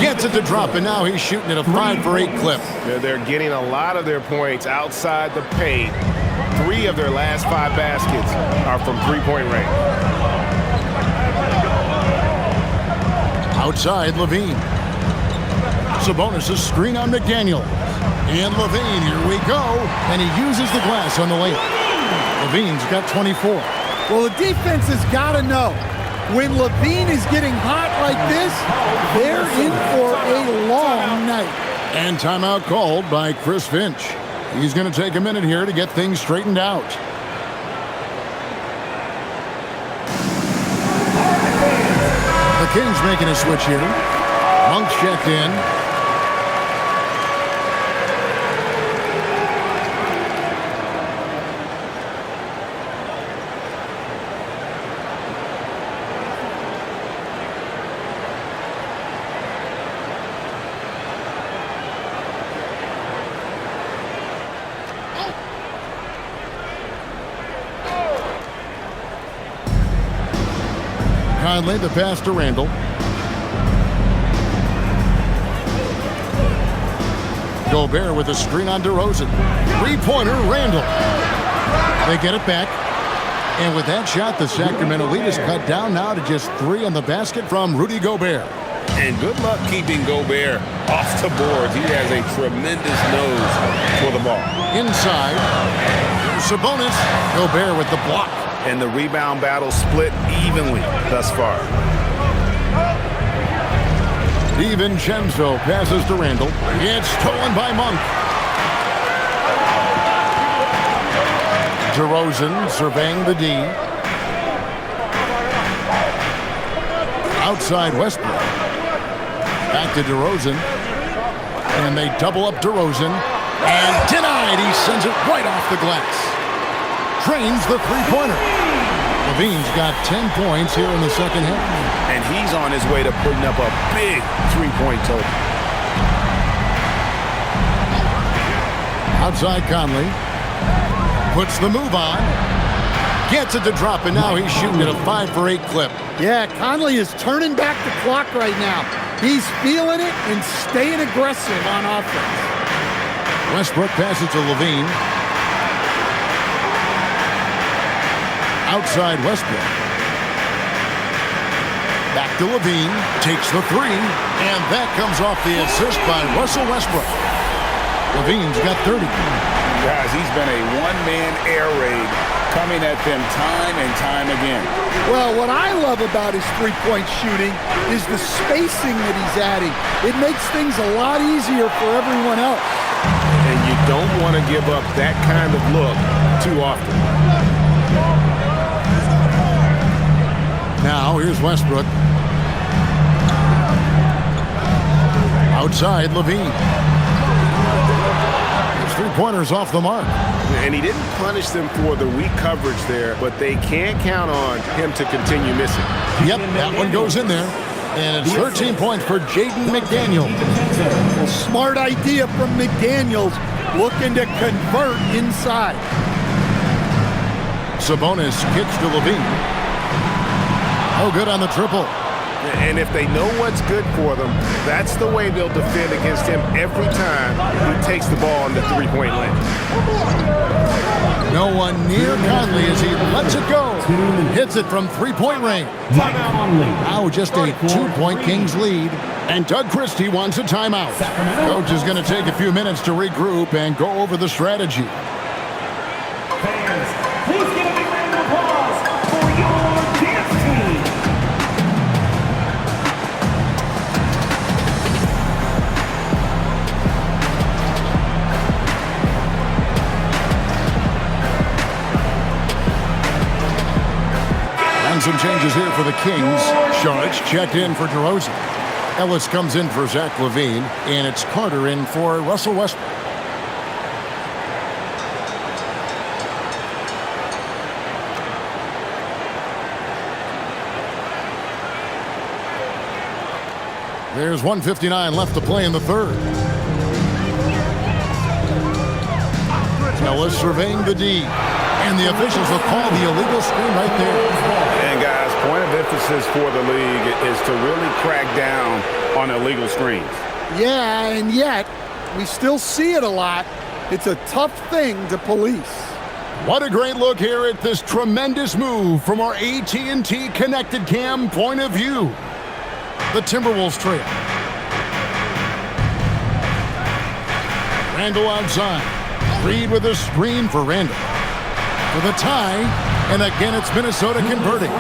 Gets it to drop, and now he's shooting at a 5 for 8 clip. They're getting a lot of their points outside the paint. 3 of their last 5 baskets are from three-point range. Outside, Levine. Sabonis' screen on McDaniel. And Levine, here we go. And he uses the glass on the layup. Levine's got 24. Well, the defense has got to know. When Levine is getting hot like this, they're in for a long night. And timeout called by Chris Finch. He's going to take a minute here to get things straightened out. The Kings making a switch here. Monk's checked in. Conley, the pass to Randall. Gobert with a screen on DeRozan. Three-pointer, Randall. They get it back. And with that shot, the Sacramento lead is cut down now to just 3 on the basket from Rudy Gobert. And good luck keeping Gobert off the boards. He has a tremendous nose for the ball. Inside, Sabonis. Gobert with the block. And the rebound battle split evenly thus far. DiVincenzo passes to Randall. It's stolen by Monk. DeRozan surveying the D. Outside Westbrook. Back to DeRozan. And they double up DeRozan. And denied. He sends it right off the glass. Drains the three-pointer. Levine's got 10 points here in the second half. And he's on his way to putting up a big three-point total. Outside Conley. Puts the move on. Gets it to drop, and now he's shooting at a 5-for-8 clip. Yeah, Conley is turning back the clock right now. He's feeling it and staying aggressive on offense. Westbrook passes to Levine. Outside Westbrook. Back to Levine. Takes the three. And that comes off the assist by Russell Westbrook. Levine's got 30. Guys, he's been a one-man air raid coming at them time and time again. Well, what I love about his three-point shooting is the spacing that he's adding. It makes things a lot easier for everyone else. And you don't want to give up that kind of look too often. Now, here's Westbrook. Outside, Levine. His three-pointers off the mark. And he didn't punish them for the weak coverage there, but they can't count on him to continue missing. Yep, that one goes in there. And it's 13 points for Jaden McDaniels. A smart idea from McDaniels, looking to convert inside. Sabonis kicks to Levine. Oh, good on the triple. And if they know what's good for them, that's the way they'll defend against him every time he takes the ball in the three-point lane. No one near Conley as he lets it go. Hits it from three-point range. Now just a 2-point Kings lead. And Doug Christie wants a timeout. Coach is going to take a few minutes to regroup and go over the strategy. Fans, please give a big round of applause for your dance team. And some changes here for the Kings. Sharks checked in for DeRozan. Ellis comes in for Zach LaVine, and it's Carter in for Russell Westbrook. There's 1:59 left to play in the third. Ellis surveying the D, and the officials will call the illegal screen right there. And guys, point of emphasis for the league is to really crack down on illegal screens. Yeah, and yet we still see it a lot. It's a tough thing to police. What a great look here at this tremendous move from our AT&T Connected Cam point of view. The Timberwolves trail. Randall outside. Reed with a screen for Randall. For the tie, and again it's Minnesota converting.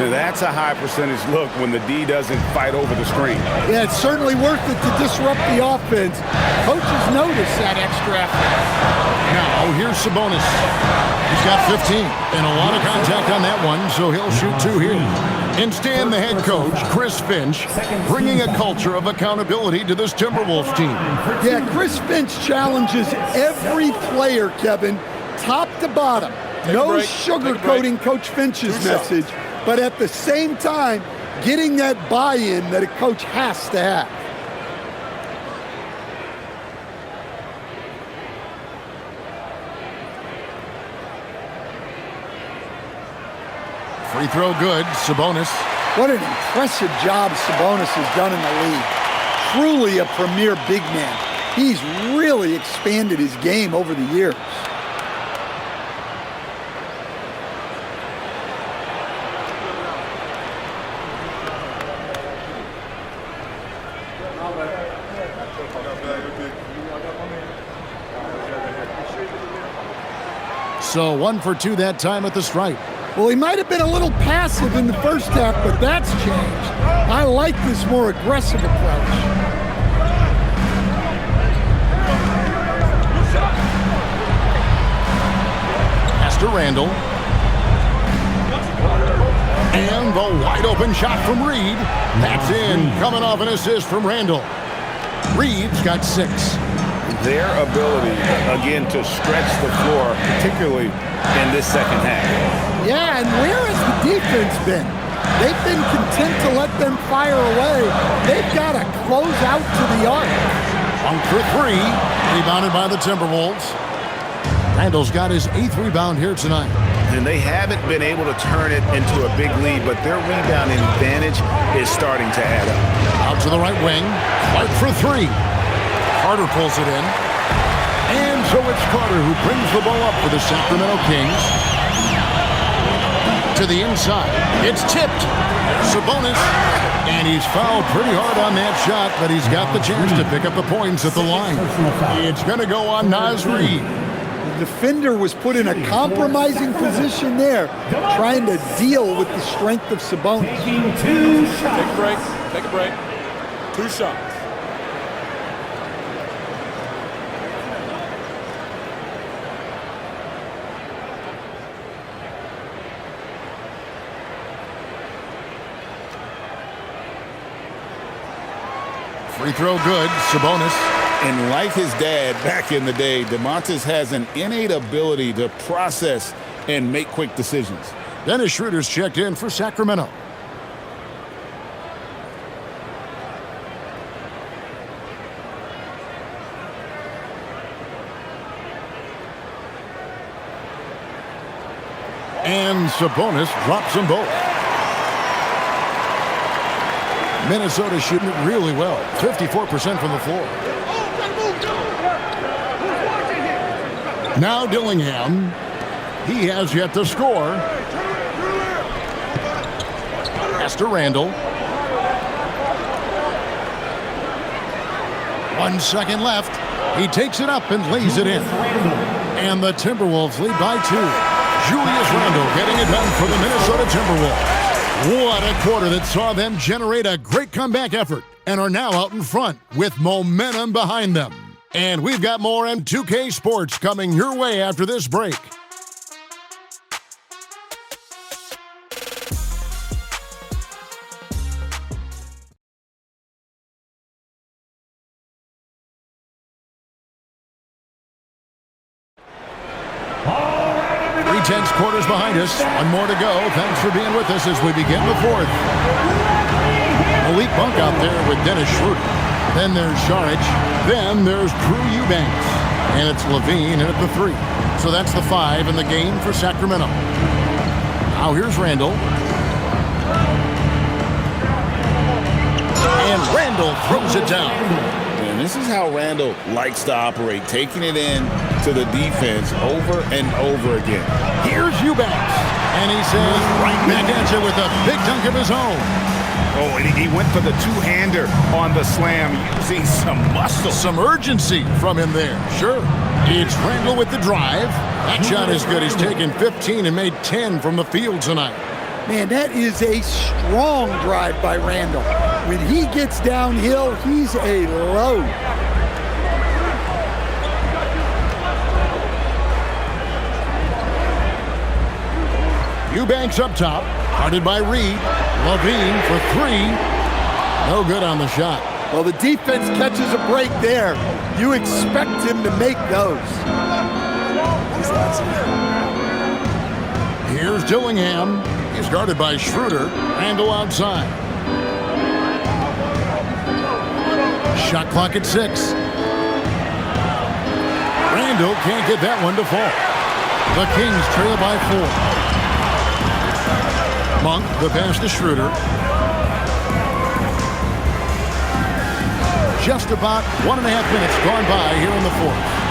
That's a high percentage look when the D doesn't fight over the screen. Yeah, it's certainly worth it to disrupt the offense. Coaches notice that extra effort. Now, here's Sabonis. He's got 15, and a lot of contact on that one, so he'll shoot 2 here. Instead, the head coach, Chris Finch, bringing a culture of accountability to this Timberwolves team. Yeah, Chris Finch challenges every player, Kevin, top to bottom. No sugarcoating Coach Finch's message, but at the same time, getting that buy-in that a coach has to have. Free throw good, Sabonis. What an impressive job Sabonis has done in the league. Truly a premier big man. He's really expanded his game over the years. So 1 for 2 that time at the stripe. Well, he might have been a little passive in the first half, but that's changed. I like this more aggressive approach. Pass to Randall. And the wide open shot from Reed. That's in, coming off an assist from Randall. Reed's got 6. Their ability, again, to stretch the floor, particularly in this second half. Yeah, and where has the defense been? They've been content to let them fire away. They've got to close out to the arc. On for 3, rebounded by the Timberwolves. Randall's got his 8th rebound here tonight. And they haven't been able to turn it into a big lead, but their rebounding advantage is starting to add up. Out to the right wing. Clark for 3. Carter pulls it in. And so it's Carter who brings the ball up for the Sacramento Kings. To the inside. It's tipped. Sabonis. And he's fouled pretty hard on that shot, but he's got the chance to pick up the points at the line. It's going to go on Naz Reid. The defender was put in a compromising position there, trying to deal with the strength of Sabonis. Taking 2 shots. Take a break. Take a break. 2 shots. Free throw good. Sabonis. And like his dad back in the day, DeMontis has an innate ability to process and make quick decisions. Dennis Schroeder's checked in for Sacramento. And Sabonis drops them both. Minnesota shooting it really well. 54% from the floor. Now Dillingham. He has yet to score. Pass to Randall. 1 second left. He takes it up and lays it in. And the Timberwolves lead by 2. Julius Randle getting it done for the Minnesota Timberwolves. What a quarter that saw them generate a great comeback effort and are now out in front with momentum behind them. And we've got more M2K Sports coming your way after this break. Tense quarters behind us. 1 more to go. Thanks for being with us as we begin the 4th. Malik Monk out there with Dennis Schroeder. Then there's Šarić. Then there's Drew Eubanks. And it's Levine in at the 3. So that's the 5 in the game for Sacramento. Now here's Randall. And Randall throws it down. And this is how Randall likes to operate, taking it in to the defense over and over again. Here's Eubanks. And he says right back at you with a big dunk of his own. Oh, and he went for the two-hander on the slam, using some muscle. Some urgency from him there. Sure. It's Randall with the drive. That shot is good. He's taken 15 and made 10 from the field tonight. Man, that is a strong drive by Randall. When he gets downhill, he's a load. Eubanks up top, guarded by Reed. Levine for 3. No good on the shot. Well, the defense catches a break there. You expect him to make those. Here's Dillingham. He's guarded by Schroeder. Randall outside. Shot clock at 6. Randall can't get that one to fall. The Kings trail by 4. Monk, the pass to Schroeder. Just about 1.5 minutes gone by here in the 4th.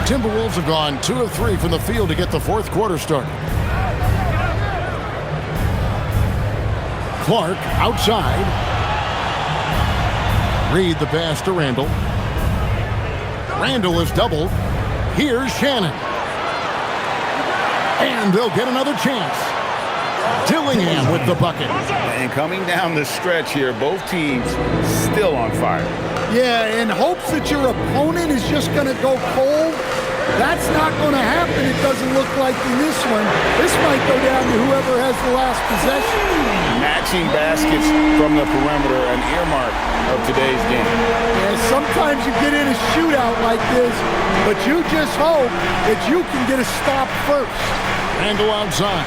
Timberwolves have gone 2 of 3 from the field to get the 4th quarter started. Clark outside. Reed the pass to Randall. Randall is doubled. Here's Shannon. And they'll get another chance. Dillingham with the bucket. And coming down the stretch here, both teams still on fire. Yeah, in hopes that your opponent is just going to go cold. That's not going to happen, it doesn't look like in this one. This might go down to whoever has the last possession. Matching baskets from the perimeter, an earmark of today's game. Yeah, sometimes you get in a shootout like this, but you just hope that you can get a stop first. Randle outside.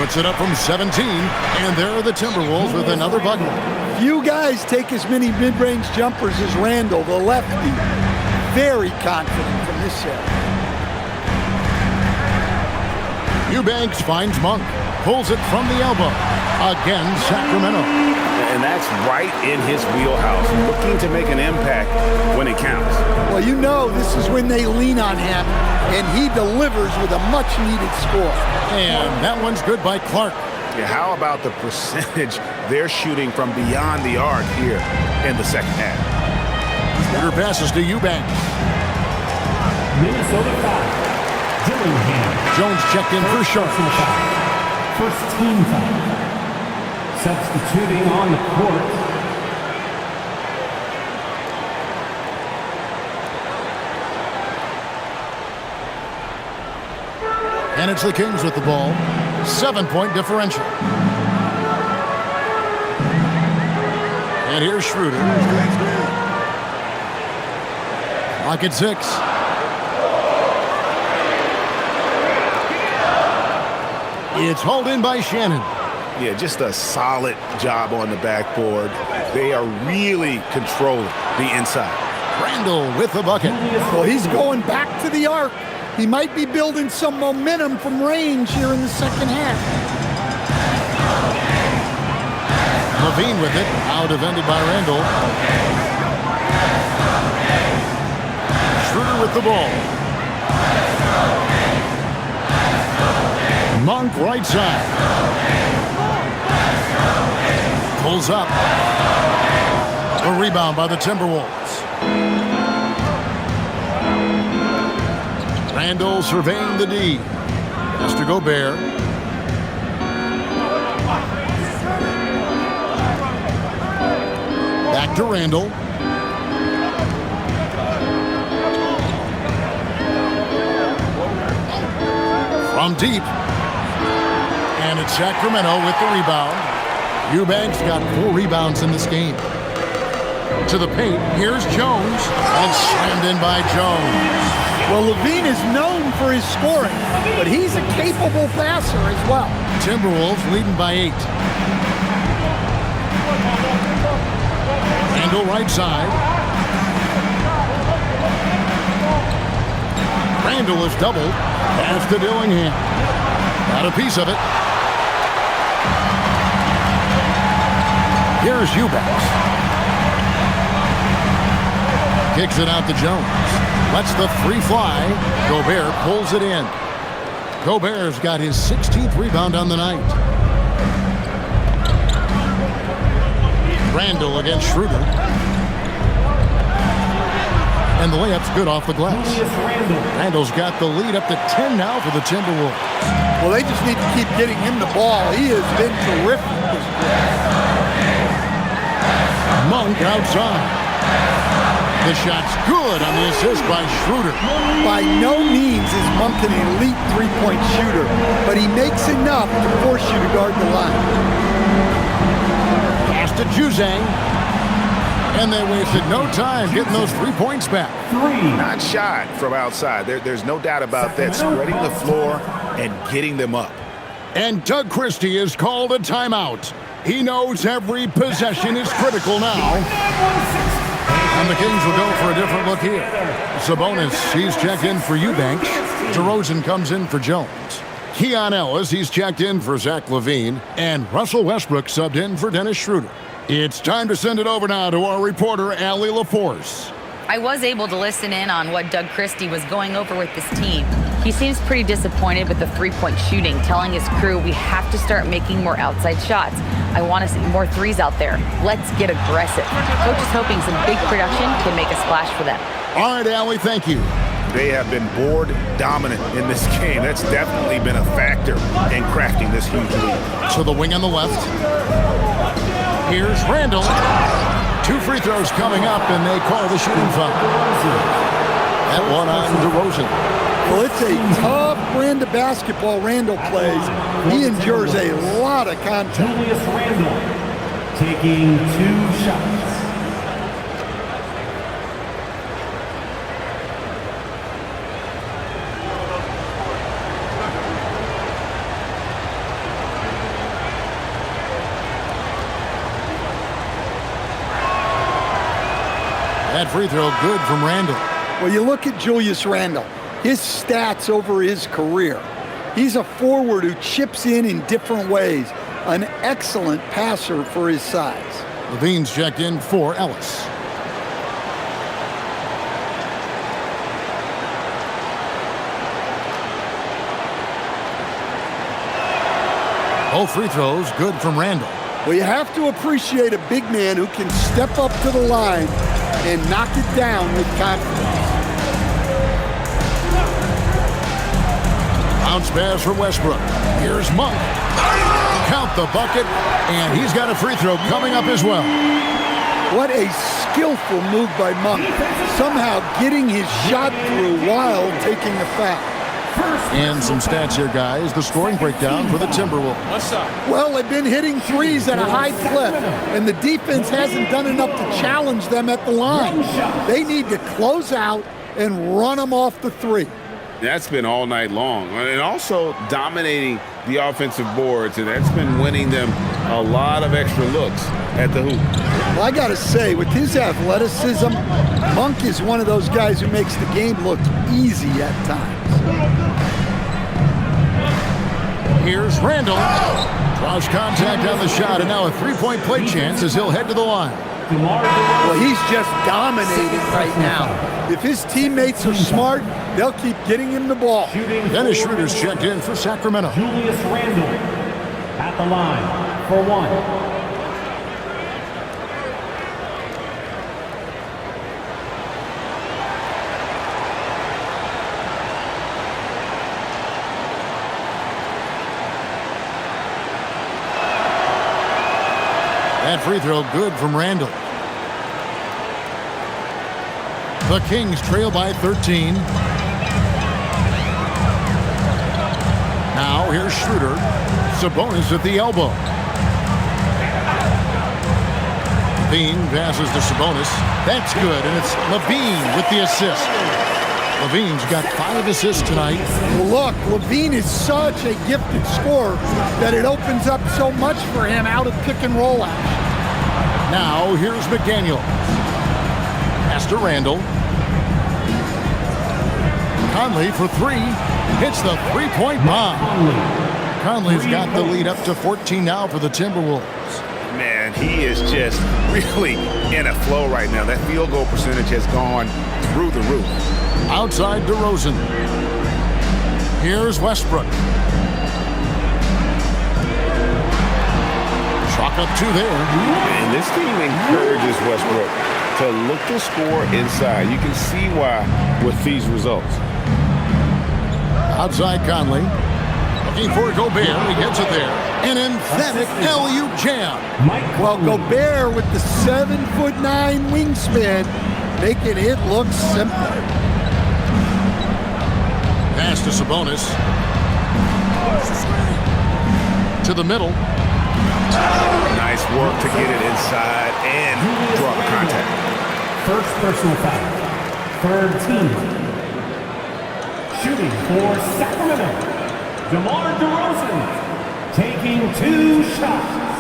Puts it up from 17, and there are the Timberwolves with another bucket. Few guys take as many mid-range jumpers as Randle, the lefty. Very confident from this set. Eubanks finds Monk. Pulls it from the elbow. Again, Sacramento. And that's right in his wheelhouse, looking to make an impact when it counts. Well, you know this is when they lean on him, and he delivers with a much-needed score. And that one's good by Clark. Yeah, how about the percentage they're shooting from beyond the arc here in the second half? Shooter passes to Eubanks. Minnesota 5, Dillingham. Jones checked in for Sharp. First team foul. Substituting on the court. And it's the Kings with the ball. 7-point differential. And here's Schroeder. Clock at 6. It's hauled in by Shannon. Yeah, just a solid job on the backboard. They are really controlling the inside. Randle with the bucket. Well, he's going back to the arc. He might be building some momentum from range here in the second half. Levine with it, out defended by Randle. Schroeder with the ball. Monk right side. Pulls up. A rebound by the Timberwolves. Randle surveying the D. Has to Gobert. Back to Randle. From deep. And it's Sacramento with the rebound. Eubanks got 4 rebounds in this game. To the paint, here's Jones, and slammed in by Jones. Well, Levine is known for his scoring, but he's a capable passer as well. Timberwolves leading by 8. Randle right side. Randle is doubled. Pass to Dillingham. Got a piece of it. Here's Eubanks. Kicks it out to Jones. Lets the 3 fly. Gobert pulls it in. Gobert's got his 16th rebound on the night. Randle against Schroeder. And the layup's good off the glass. Randle's got the lead up to 10 now for the Timberwolves. Well, they just need to keep getting him the ball. He has been terrific this year. Monk outside. The shot's good on the assist by Schroeder. By no means is Monk an elite three-point shooter, but he makes enough to force you to guard the line. Pass to Juzang. And they wasted no time getting those 3 points back. Not shot from outside. There's no doubt about that. Spreading the floor and getting them up. And Doug Christie is called a timeout. He knows every possession is critical now. And the Kings will go for a different look here. Sabonis, he's checked in for Eubanks. DeRozan comes in for Jones. Keon Ellis, he's checked in for Zach LaVine. And Russell Westbrook subbed in for Dennis Schroeder. It's time to send it over now to our reporter, Allie LaForce. I was able to listen in on what Doug Christie was going over with this team. He seems pretty disappointed with the three-point shooting, telling his crew we have to start making more outside shots. I want to see more threes out there. Let's get aggressive. Coach is hoping some big production can make a splash for them. All right, Allie, thank you. They have been board dominant in this game. That's definitely been a factor in crafting this huge lead. To the wing on the left. Here's Randall. 2 free throws coming up, and they call the shooting foul. That one on DeRozan. Well, it's a tough brand of basketball Randall plays. He endures a lot of contact. Julius Randle taking 2 shots. That free throw good from Randall. Well, you look at Julius Randle, his stats over his career. He's a forward who chips in different ways. An excellent passer for his size. Levine's checked in for Ellis. Both free throws good from Randall. Well, you have to appreciate a big man who can step up to the line and knock it down with confidence. Bounce pass for Westbrook. Here's Monk. Count the bucket, and he's got a free throw coming up as well. What a skillful move by Monk. Somehow getting his shot through while taking the foul. And some stats here, guys. The scoring breakdown for the Timberwolves. Well, they've been hitting threes at a high clip, and the defense hasn't done enough to challenge them at the line. They need to close out and run them off the three. That's been all night long. And also dominating the offensive boards, and that's been winning them a lot of extra looks at the hoop. Well, I got to say, with his athleticism, Monk is one of those guys who makes the game look easy at times. Here's Randall. Draws contact on the shot, and now a three-point play chance as he'll head to the line. Well, he's just dominating right now. If his teammates are smart, they'll keep getting him the ball. Dennis Schroeder's checked in for Sacramento. Julius Randle at the line for 1. That free throw good from Randall. The Kings trail by 13. Now here's Schroeder. Sabonis at the elbow. Levine passes to Sabonis. That's good, and it's Levine with the assist. Levine's got 5 assists tonight. Well, look, Levine is such a gifted scorer that it opens up so much for him out of pick and roll action. Now here's McDaniel. Pass to Randall. Conley for 3. Hits the three-point bomb. Conley's got the lead up to 14 now for the Timberwolves. Man, he is just really in a flow right now. That field goal percentage has gone through the roof. Outside DeRozan. Here's Westbrook. Chalk up 2 there. And this team encourages Westbrook to look to score inside. You can see why with these results. Outside Conley. Looking for Gobert. He gets it there. An emphatic alley-oop jam. Well, Gobert with the 7'9" wingspan, making it look simple. Pass to Sabonis. To the middle. Nice work to get it inside and draw the contact. First personal foul. Third team. Shooting for Sacramento, DeMar DeRozan taking 2 shots.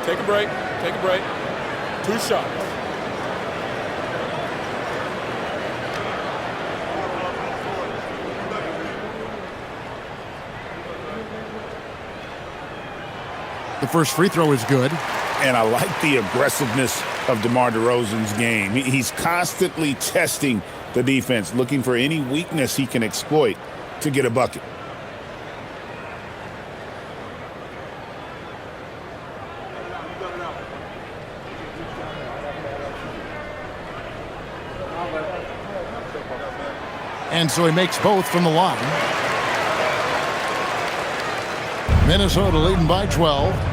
Take a break. Take a break. 2 shots. The first free throw is good. And I like the aggressiveness of DeMar DeRozan's game. He's constantly testing the defense, looking for any weakness he can exploit to get a bucket. And so he makes both from the line. Minnesota leading by 12.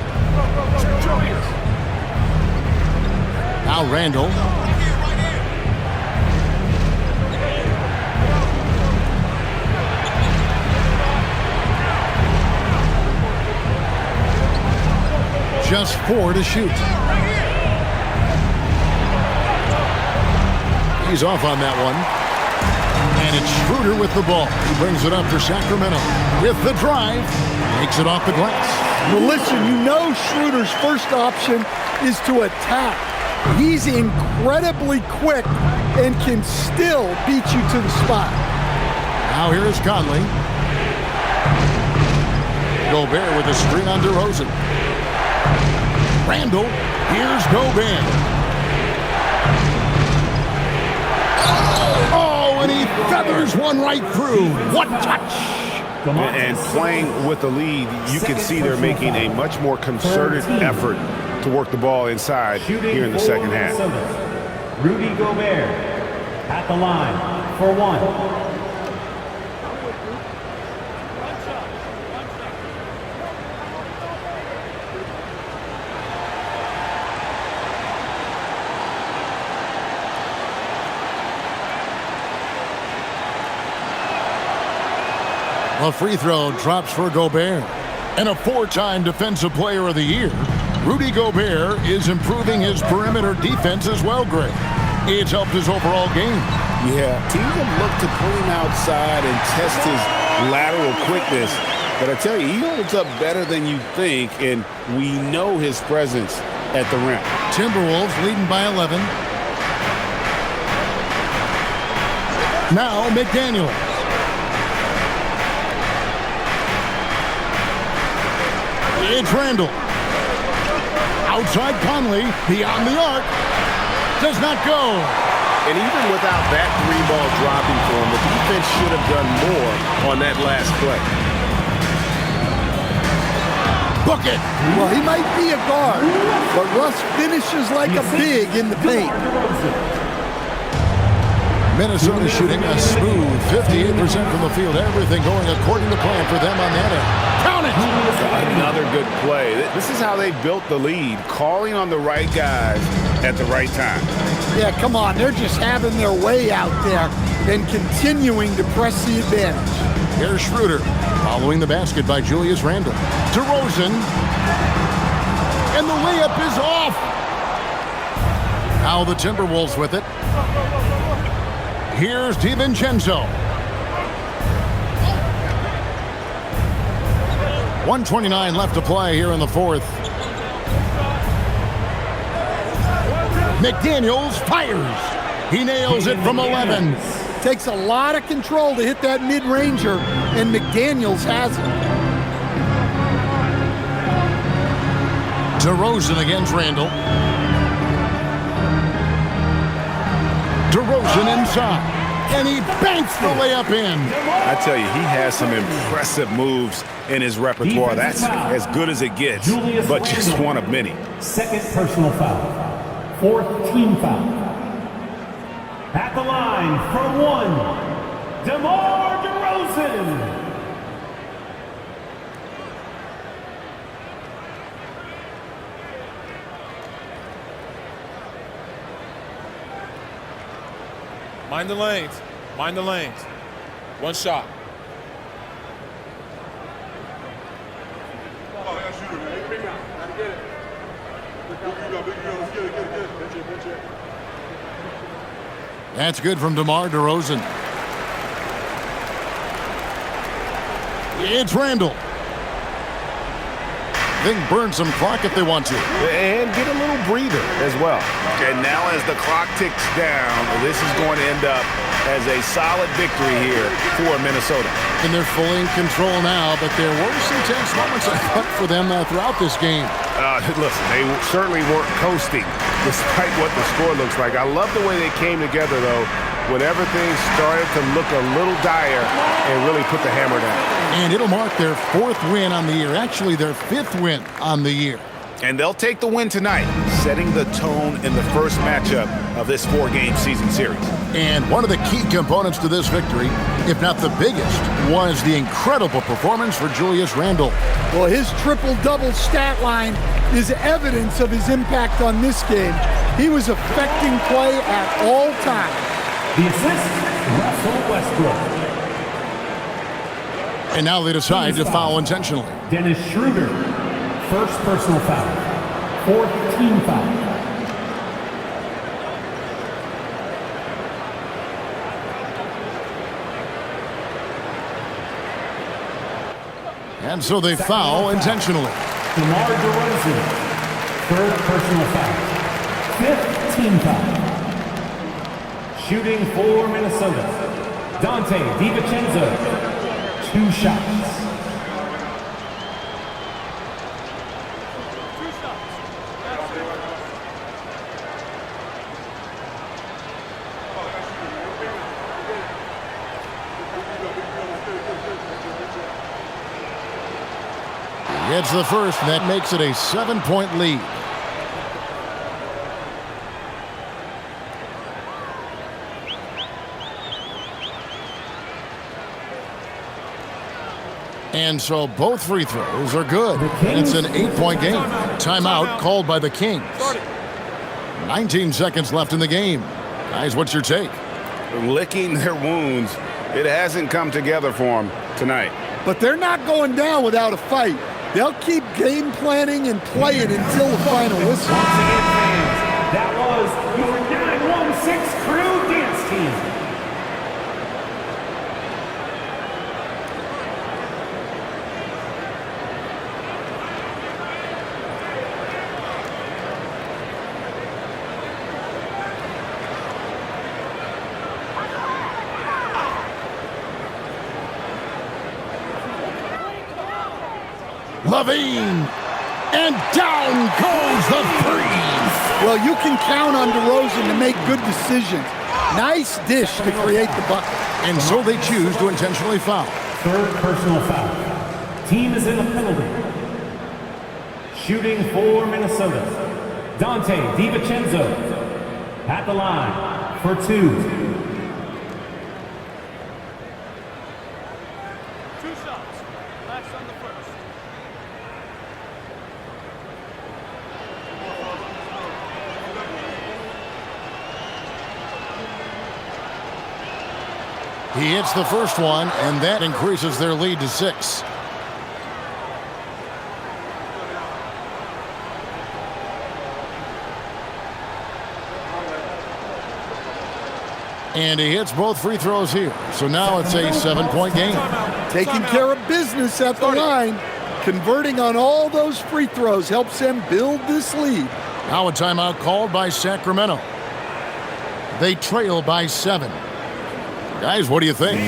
Now Randall. Just 4 to shoot. He's off on that one. And it's Schroeder with the ball. He brings it up for Sacramento. With the drive, makes it off the glass. Well, listen, you know Schroeder's first option is to attack. He's incredibly quick and can still beat you to the spot. Now here is Conley. Gobert with a screen on DeRozan. Randall, here's Gobert. Oh, and he feathers one right through. What touch! And playing with the lead, you can see they're making a much more concerted effort to work the ball inside here in the second half. Rudy Gobert at the line for 1. A free throw drops for Gobert. And a 4-time Defensive Player of the Year, Rudy Gobert is improving his perimeter defense as well, Greg. It's helped his overall game. Yeah, teams have looked to pull him outside and test his lateral quickness. But I tell you, he holds up better than you think, and we know his presence at the rim. Timberwolves leading by 11. Now McDaniels. It's Randall. Outside Conley, beyond the arc. Does not go. And even without that 3-ball dropping for him, the defense should have done more on that last play. Book it. Well, he might be a guard, but Russ finishes like a big in the paint. Minnesota shooting a smooth 58% from the field. Everything going according to plan for them on that end. Count it! Another good play. This is how they built the lead, calling on the right guys at the right time. Yeah, come on. They're just having their way out there and continuing to press the advantage. Here's Schroeder following the basket by Julius Randle. DeRozan. And the layup is off. Now the Timberwolves with it. Here's DiVincenzo. 1:29 left to play here in the fourth. McDaniels fires. He nails it from 11. Takes a lot of control to hit that mid-ranger, and McDaniels has it. DeRozan against Randall. DeRozan inside. And he banks the layup in. I tell you, he has some impressive moves in his repertoire. That's as good as it gets, but just one of many. Second personal foul. Fourth team foul. At the line for 1, DeMar DeRozan. Mind the lanes. Mind the lanes. One shot. That's good from DeMar DeRozan. It's Randall. They can burn some clock if they want to. And get a little breather as well. And now as the clock ticks down, this is going to end up as a solid victory here for Minnesota. And they're fully in control now, but there were some tense moments, I thought, for them throughout this game. Listen, they certainly weren't coasting despite what the score looks like. I love the way they came together, though, when everything started to look a little dire and really put the hammer down. And it'll mark their 4th win on the year, actually their 5th win on the year. And they'll take the win tonight, setting the tone in the first matchup of this 4-game season series. And one of the key components to this victory, if not the biggest, was the incredible performance for Julius Randle. Well, his triple-double stat line is evidence of his impact on this game. He was affecting play at all times. The assist, Russell Westbrook. And now they decide to foul intentionally. Dennis Schroeder, first personal foul, 4th team foul. And so they foul intentionally. DeMar DeRozan, 3rd personal foul, 5th team foul. Shooting for Minnesota, Dante DiVincenzo, 2 shots. He hits the first, and that makes it a 7-point lead. And so both free throws are good. It's an 8-point game. Timeout called by the Kings. 19 seconds left in the game. Guys, what's your take? Licking their wounds. It hasn't come together for them tonight. But they're not going down without a fight. They'll keep game planning and playing until the final whistle. Once again, fans, that was your 916 Crew Dance Team. Levine, and down goes the three. Well, you can count on DeRozan to make good decisions. Nice dish to create the bucket. And so they choose to intentionally foul. 3rd personal foul. Team is in a penalty. Shooting for Minnesota, Dante DiVincenzo at the line for 2. He hits the first one, and that increases their lead to 6. And he hits both free throws here. So now it's a 7-point game. Taking care of business at the line. Converting on all those free throws helps them build this lead. Now a timeout called by Sacramento. They trail by 7. Guys, what do you think?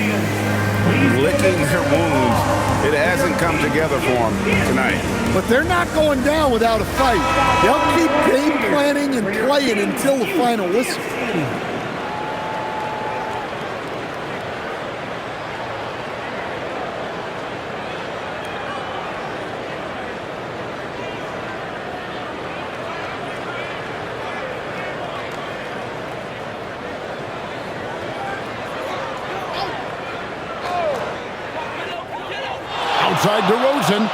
Licking their wounds. It hasn't come together for them tonight. But they're not going down without a fight. They'll keep game planning and playing until the final whistle. Outside DeRozan.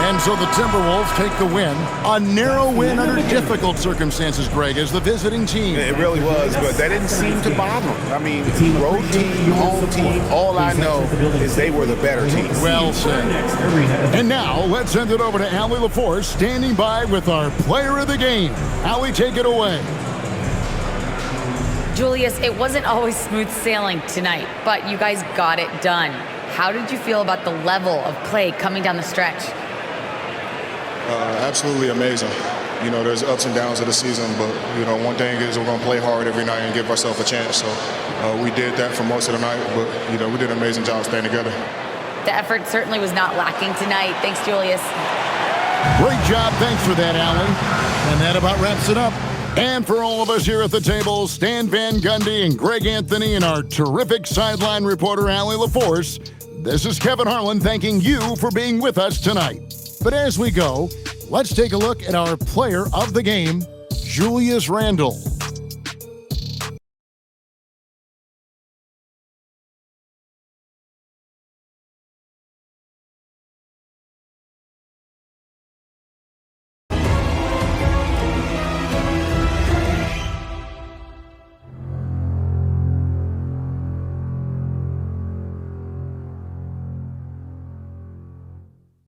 And So the Timberwolves take the win. A narrow win under difficult circumstances, Greg, as the visiting team. It really was, but that didn't seem to bother them. I mean, road team, home team, all I know is they were the better team. Well said. And now, let's send it over to Allie LaForce, standing by with our player of the game. Allie, take it away. Julius, it wasn't always smooth sailing tonight, but you guys got it done. How did you feel about the level of play coming down the stretch? Absolutely amazing. You know, there's ups and downs of the season, but, you know, one thing is we're going to play hard every night and give ourselves a chance. So we did that for most of the night, but, you know, we did an amazing job staying together. The effort certainly was not lacking tonight. Thanks, Julius. Great job. Thanks for that, Allie. And that about wraps it up. And for all of us here at the table, Stan Van Gundy and Greg Anthony and our terrific sideline reporter, Allie LaForce, this is Kevin Harlan thanking you for being with us tonight. But as we go, let's take a look at our player of the game, Julius Randle.